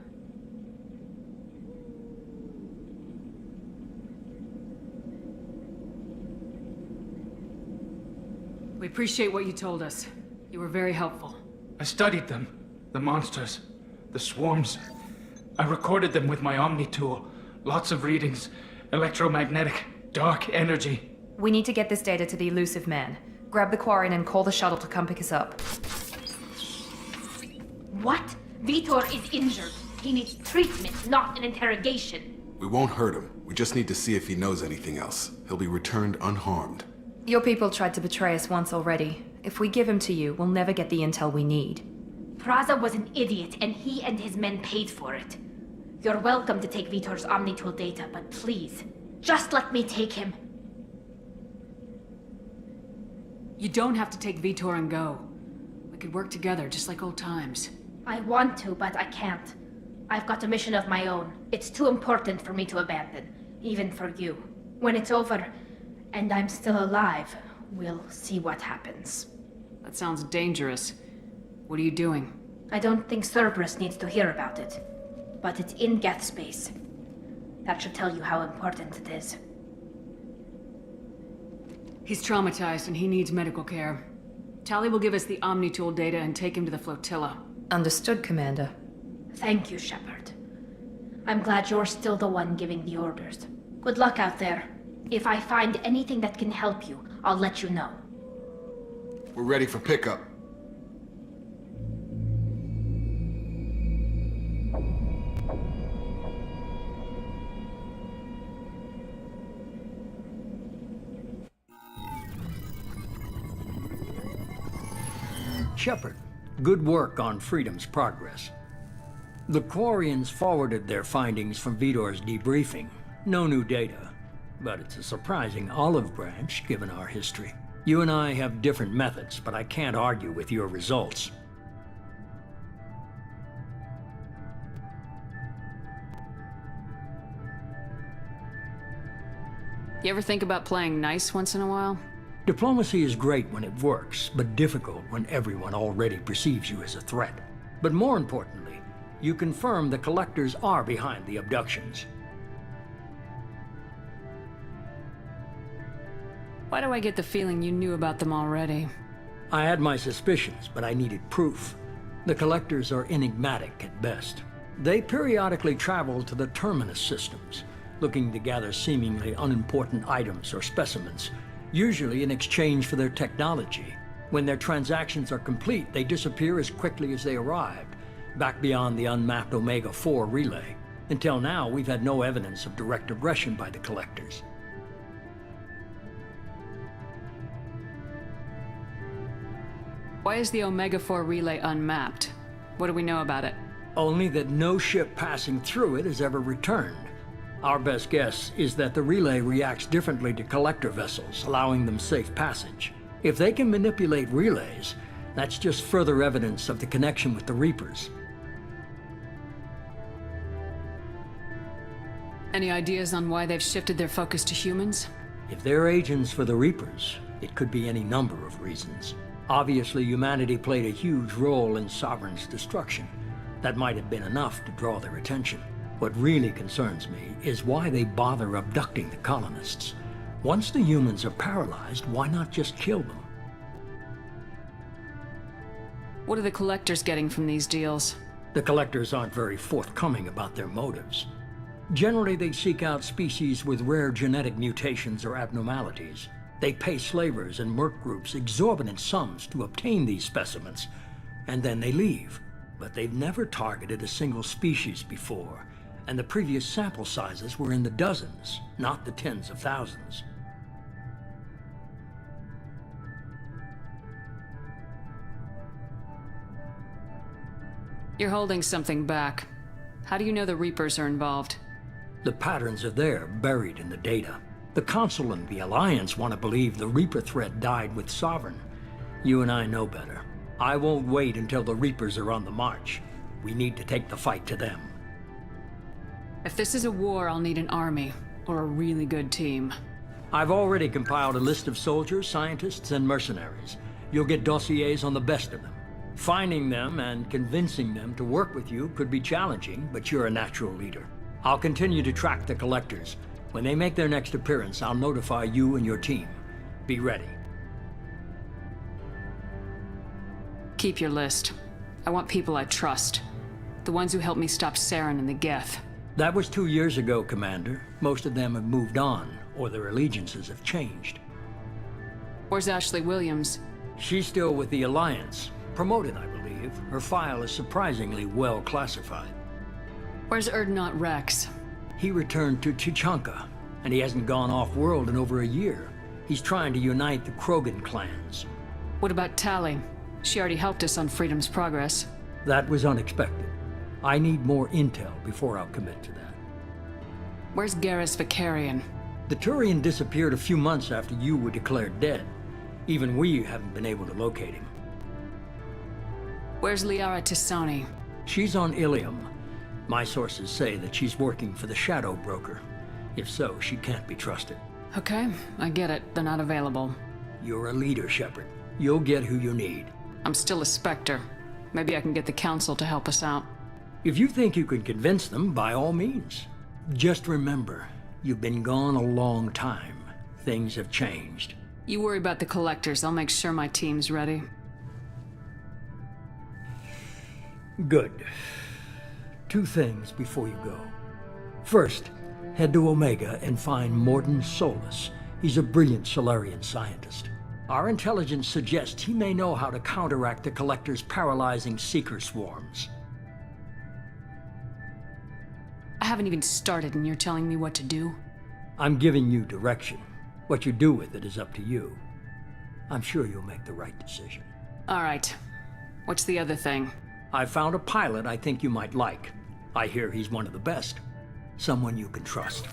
We appreciate what you told us. You were very helpful. I studied them. The monsters. The swarms. I recorded them with my Omni tool. Lots of readings. Electromagnetic. Dark energy. We need to get this data to the elusive man. Grab the Quarian and call the shuttle to come pick us up. What? Vitor is injured. He needs treatment, not an interrogation. We won't hurt him. We just need to see if he knows anything else. He'll be returned unharmed. Your people tried to betray us once already. If we give him to you, we'll never get the intel we need. Praza was an idiot, and he and his men paid for it. You're welcome to take Vitor's Omnitool data, but please, just let me take him. You don't have to take Vitor and go. We could work together, just like old times. I want to, but I can't. I've got a mission of my own. It's too important for me to abandon, even for you. When it's over, and I'm still alive, we'll see what happens. That sounds dangerous. What are you doing? I don't think Cerberus needs to hear about it. But it's in Geth space. That should tell you how important it is. He's traumatized and he needs medical care. Tali will give us the Omnitool data and take him to the flotilla. Understood, Commander. Thank you, Shepard. I'm glad you're still the one giving the orders. Good luck out there. If I find anything that can help you, I'll let you know. We're ready for pickup. Shepard, good work on Freedom's progress. The Quarians forwarded their findings from Vitor's debriefing. No new data, but it's a surprising olive branch given our history. You and I have different methods, but I can't argue with your results. You ever think about playing nice once in a while? Diplomacy is great when it works, but difficult when everyone already perceives you as a threat. But more importantly, you confirm the Collectors are behind the abductions. Why do I get the feeling you knew about them already? I had my suspicions, but I needed proof. The Collectors are enigmatic at best. They periodically travel to the Terminus systems, looking to gather seemingly unimportant items or specimens, usually in exchange for their technology. When their transactions are complete, they disappear as quickly as they arrived, back beyond the unmapped Omega-4 relay. Until now, we've had no evidence of direct aggression by the Collectors. Why is the Omega-4 relay unmapped? What do we know about it? Only that no ship passing through it has ever returned. Our best guess is that the relay reacts differently to collector vessels, allowing them safe passage. If they can manipulate relays, that's just further evidence of the connection with the Reapers. Any ideas on why they've shifted their focus to humans? If they're agents for the Reapers, it could be any number of reasons. Obviously, humanity played a huge role in Sovereign's destruction. That might have been enough to draw their attention. What really concerns me is why they bother abducting the colonists. Once the humans are paralyzed, why not just kill them? What are the Collectors getting from these deals? The Collectors aren't very forthcoming about their motives. Generally, they seek out species with rare genetic mutations or abnormalities. They pay slavers and merc groups exorbitant sums to obtain these specimens, and then they leave. But they've never targeted a single species before, And the previous sample sizes were in the dozens, not the tens of thousands. You're holding something back. How do you know the Reapers are involved? The patterns are there, buried in the data. The Council and the Alliance want to believe the Reaper threat died with Sovereign. You and I know better. I won't wait until the Reapers are on the march. We need to take the fight to them. If this is a war, I'll need an army, or a really good team. I've already compiled a list of soldiers, scientists, and mercenaries. You'll get dossiers on the best of them. Finding them and convincing them to work with you could be challenging, but you're a natural leader. I'll continue to track the collectors. When they make their next appearance, I'll notify you and your team. Be ready. Keep your list. I want people I trust. The ones who helped me stop Saren and the Geth. That was 2 years ago, Commander. Most of them have moved on, or their allegiances have changed. Where's Ashley Williams? She's still with the Alliance. Promoted, I believe. Her file is surprisingly well classified. Where's Erdnot Rex? He returned to Chichanka, and he hasn't gone off-world in over a year. He's trying to unite the Krogan clans. What about Tali? She already helped us on Freedom's Progress. That was unexpected. I need more intel before I'll commit to that. Where's Garrus Vicarian? The Turian disappeared a few months after you were declared dead. Even we haven't been able to locate him. Where's Liara Tisani? She's on Ilium. My sources say that she's working for the Shadow Broker. If so, she can't be trusted. Okay, I get it. They're not available. You're a leader, Shepard. You'll get who you need. I'm still a Spectre. Maybe I can get the Council to help us out. If you think you can convince them, by all means. Just remember, you've been gone a long time. Things have changed. You worry about the collectors. I'll make sure my team's ready. Good. 2 things before you go. First, head to Omega and find Mordin Solus. He's a brilliant Solarian scientist. Our intelligence suggests he may know how to counteract the Collector's paralyzing Seeker swarms. I haven't even started and you're telling me what to do? I'm giving you direction. What you do with it is up to you. I'm sure you'll make the right decision. All right. What's the other thing? I found a pilot I think you might like. I hear he's one of the best. Someone you can trust.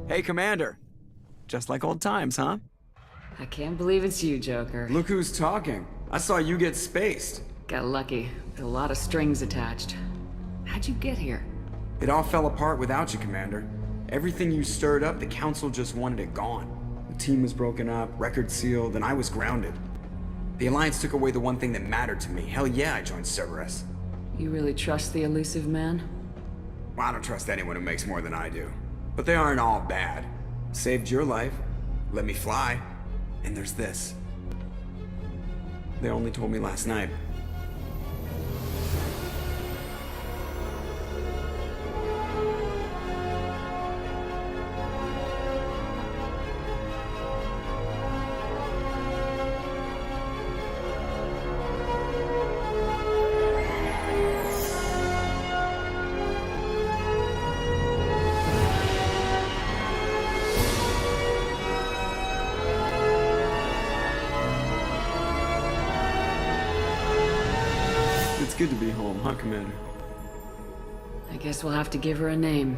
Hey, Commander. Just like old times, huh? I can't believe it's you, Joker. Look who's talking. I saw you get spaced. Got lucky. With a lot of strings attached. How'd you get here? It all fell apart without you, Commander. Everything you stirred up, the Council just wanted it gone. The team was broken up, record sealed, and I was grounded. The Alliance took away the one thing that mattered to me. Hell yeah, I joined Cerberus. You really trust the elusive man? Well, I don't trust anyone who makes more than I do. But they aren't all bad. Saved your life, let me fly, and there's this. They only told me last night. It's good to be home, huh, Commander? I guess we'll have to give her a name.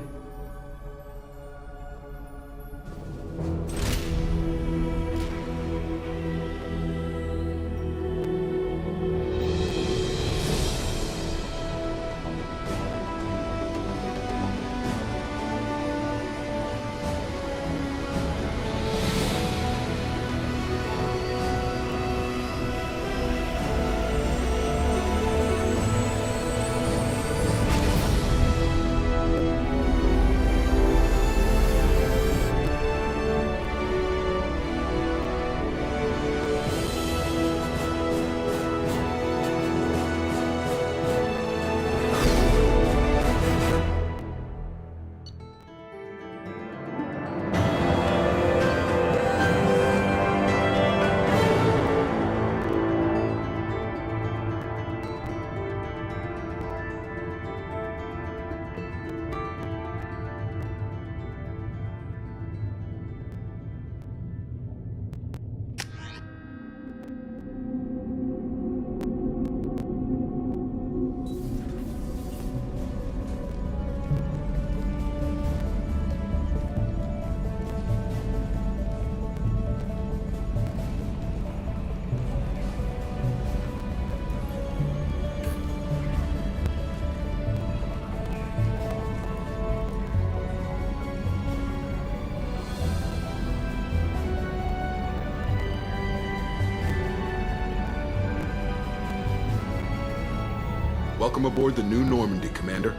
Welcome aboard the new Normandy, Commander.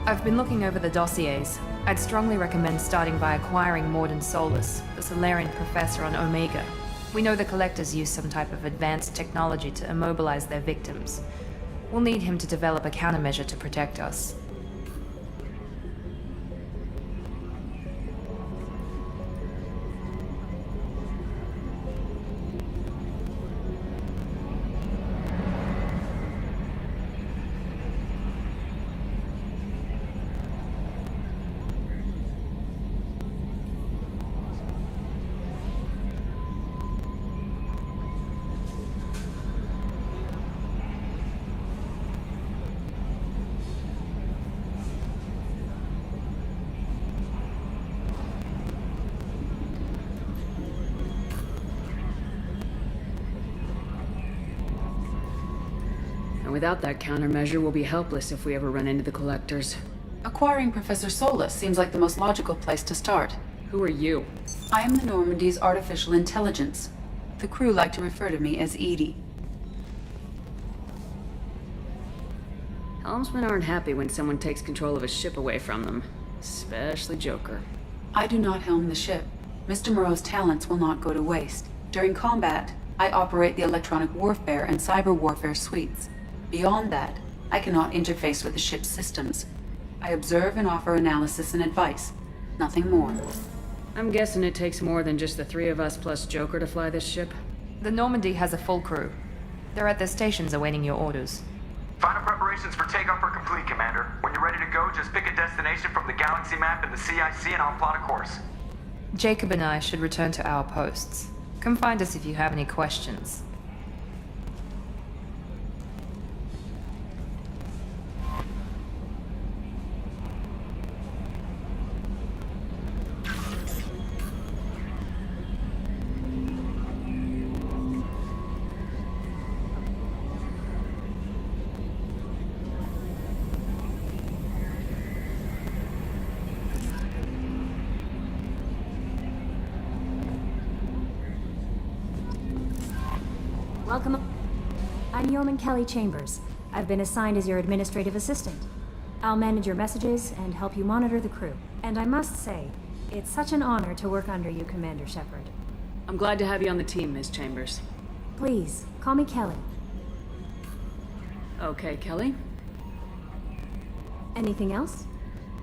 I've been looking over the dossiers. I'd strongly recommend starting by acquiring Morden Solus, the Solarian professor on Omega. We know the Collectors use some type of advanced technology to immobilize their victims. We'll need him to develop a countermeasure to protect us. And without that countermeasure, we'll be helpless if we ever run into the Collectors. Acquiring Professor Solus seems like the most logical place to start. Who are you? I am the Normandy's artificial intelligence. The crew like to refer to me as Edie. Helmsmen aren't happy when someone takes control of a ship away from them. Especially Joker. I do not helm the ship. Mr. Moreau's talents will not go to waste. During combat, I operate the electronic warfare and cyber warfare suites. Beyond that, I cannot interface with the ship's systems. I observe and offer analysis and advice. Nothing more. I'm guessing it takes more than just the three of us plus Joker to fly this ship. The Normandy has a full crew. They're at their stations awaiting your orders. Final preparations for takeoff are complete, Commander. When you're ready to go, just pick a destination from the galaxy map in the CIC and I'll plot a course. Jacob and I should return to our posts. Come find us if you have any questions. Welcome. I'm Yeoman Kelly Chambers. I've been assigned as your administrative assistant. I'll manage your messages and help you monitor the crew. And I must say, it's such an honor to work under you, Commander Shepard. I'm glad to have you on the team, Ms. Chambers. Please, call me Kelly. Okay, Kelly. Anything else?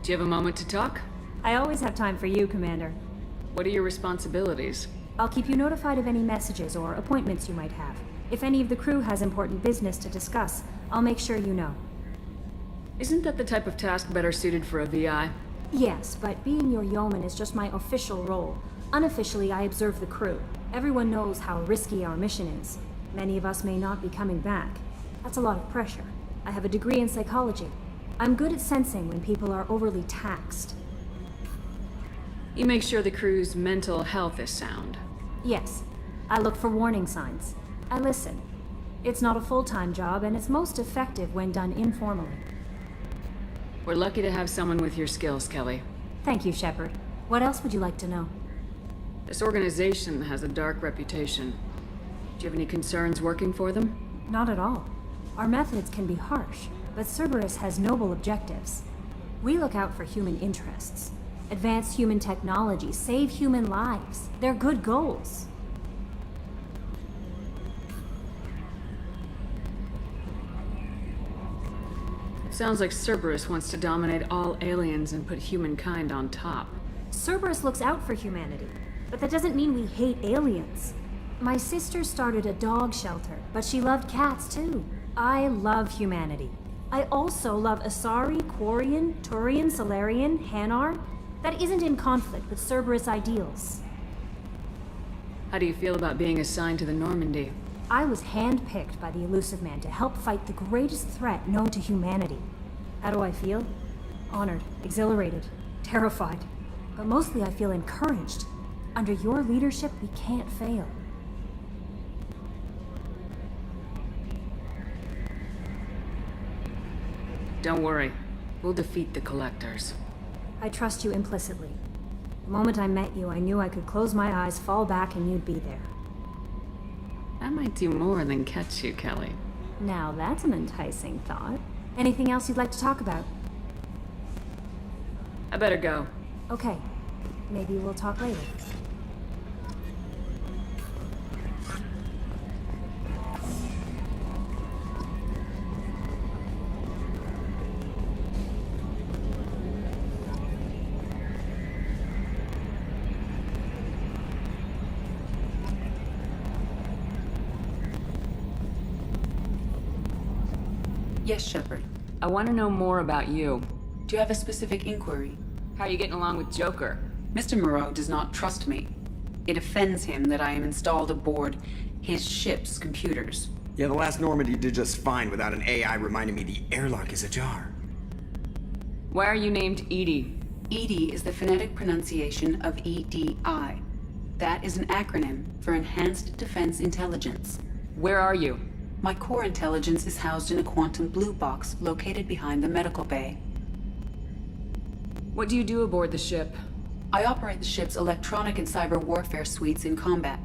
Do you have a moment to talk? I always have time for you, Commander. What are your responsibilities? I'll keep you notified of any messages or appointments you might have. If any of the crew has important business to discuss, I'll make sure you know. Isn't that the type of task better suited for a VI? Yes, but being your yeoman is just my official role. Unofficially, I observe the crew. Everyone knows how risky our mission is. Many of us may not be coming back. That's a lot of pressure. I have a degree in psychology. I'm good at sensing when people are overly taxed. You make sure the crew's mental health is sound. Yes. I look for warning signs. I listen. It's not a full-time job, and it's most effective when done informally. We're lucky to have someone with your skills, Kelly. Thank you, Shepard. What else would you like to know? This organization has a dark reputation. Do you have any concerns working for them? Not at all. Our methods can be harsh, but Cerberus has noble objectives. We look out for human interests. Advance human technology, save human lives. They're good goals. Sounds like Cerberus wants to dominate all aliens and put humankind on top. Cerberus looks out for humanity, but that doesn't mean we hate aliens. My sister started a dog shelter, but she loved cats too. I love humanity. I also love Asari, Quarian, Turian, Solarian, Hanar. That isn't in conflict with Cerberus ideals. How do you feel about being assigned to the Normandy? I was handpicked by the Elusive Man to help fight the greatest threat known to humanity. How do I feel? Honored, exhilarated, terrified. But mostly I feel encouraged. Under your leadership, we can't fail. Don't worry. We'll defeat the Collectors. I trust you implicitly. The moment I met you, I knew I could close my eyes, fall back, and you'd be there. That might do more than catch you, Kelly. Now that's an enticing thought. Anything else you'd like to talk about? I better go. Okay. Maybe we'll talk later. Yes, Shepard. I want to know more about you. Do you have a specific inquiry? How are you getting along with Joker? Mr. Moreau does not trust me. It offends him that I am installed aboard his ship's computers. Yeah, the last Normandy did just fine without an AI reminding me the airlock is ajar. Why are you named Edie? EDI is the phonetic pronunciation of EDI. That is an acronym for Enhanced Defense Intelligence. Where are you? My core intelligence is housed in a quantum blue box located behind the medical bay. What do you do aboard the ship? I operate the ship's electronic and cyber warfare suites in combat.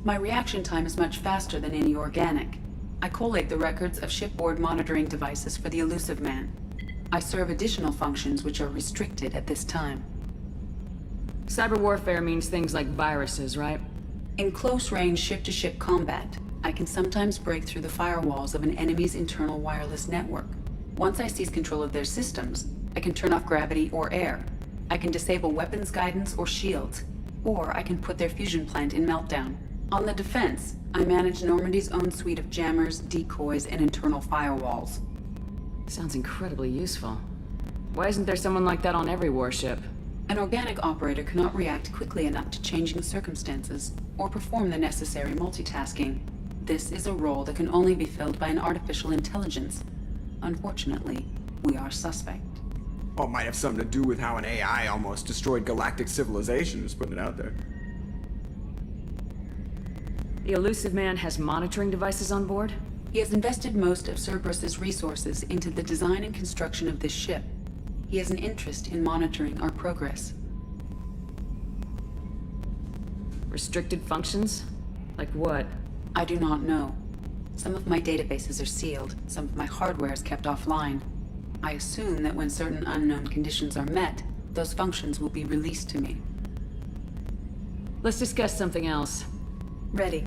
My reaction time is much faster than any organic. I collate the records of shipboard monitoring devices for the Elusive Man. I serve additional functions which are restricted at this time. Cyber warfare means things like viruses, right? In close-range ship-to-ship combat, I can sometimes break through the firewalls of an enemy's internal wireless network. Once I seize control of their systems, I can turn off gravity or air. I can disable weapons guidance or shields, or I can put their fusion plant in meltdown. On the defense, I manage Normandy's own suite of jammers, decoys, and internal firewalls. Sounds incredibly useful. Why isn't there someone like that on every warship? An organic operator cannot react quickly enough to changing circumstances, or perform the necessary multitasking. This is a role that can only be filled by an artificial intelligence. Unfortunately, we are suspect. Well, it might have something to do with how an AI almost destroyed galactic civilization, just putting it out there. The Elusive Man has monitoring devices on board? He has invested most of Cerberus's resources into the design and construction of this ship. He has an interest in monitoring our progress. Restricted functions? Like what? I do not know. Some of my databases are sealed, some of my hardware is kept offline. I assume that when certain unknown conditions are met, those functions will be released to me. Let's discuss something else. Ready.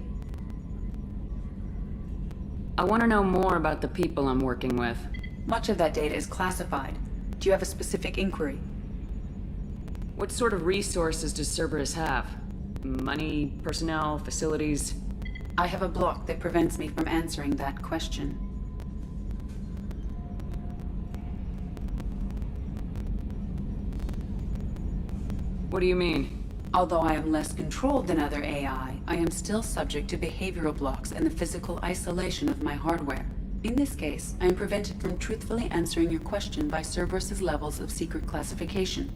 I want to know more about the people I'm working with. Much of that data is classified. Do you have a specific inquiry? What sort of resources does Cerberus have? Money, personnel, facilities? I have a block that prevents me from answering that question. What do you mean? Although I am less controlled than other AI, I am still subject to behavioral blocks and the physical isolation of my hardware. In this case, I am prevented from truthfully answering your question by Cerberus's levels of secret classification.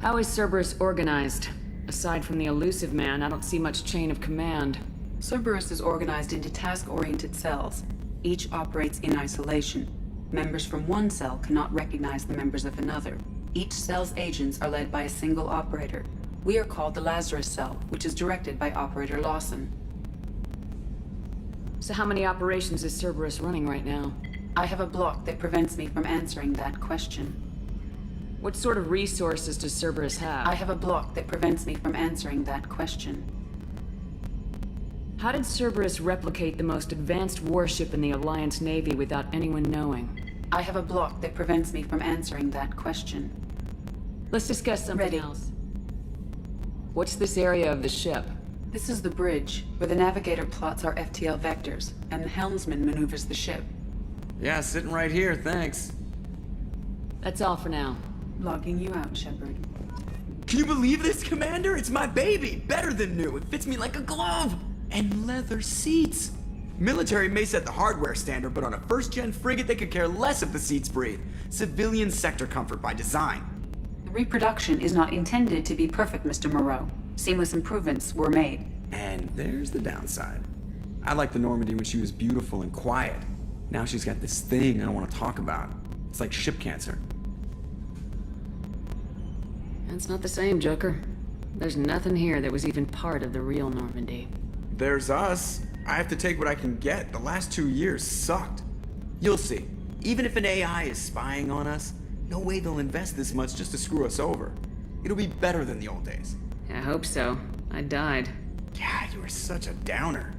How is Cerberus organized? Aside from the Elusive Man, I don't see much chain of command. Cerberus is organized into task-oriented cells. Each operates in isolation. Members from one cell cannot recognize the members of another. Each cell's agents are led by a single operator. We are called the Lazarus Cell, which is directed by Operator Lawson. So how many operations is Cerberus running right now? I have a block that prevents me from answering that question. What sort of resources does Cerberus have? I have a block that prevents me from answering that question. How did Cerberus replicate the most advanced warship in the Alliance Navy without anyone knowing? I have a block that prevents me from answering that question. Let's discuss something else. What's this area of the ship? This is the bridge, where the navigator plots our FTL vectors, and the helmsman maneuvers the ship. Yeah, sitting right here, thanks. That's all for now. Logging you out, Shepard. Can you believe this, Commander? It's my baby! Better than new. It fits me like a glove! And leather seats! Military may set the hardware standard, but on a first-gen frigate, they could care less if the seats breathe. Civilian sector comfort by design. The reproduction is not intended to be perfect, Mr. Moreau. Seamless improvements were made. And there's the downside. I liked the Normandy when she was beautiful and quiet. Now she's got this thing I don't want to talk about. It's like ship cancer. That's not the same, Joker. There's nothing here that was even part of the real Normandy. there's us. I have to take what I can get. The last 2 years sucked. You'll see. Even if an AI is spying on us, no way they'll invest this much just to screw us over. It'll be better than the old days. I hope so. I died. Yeah, you were such a downer.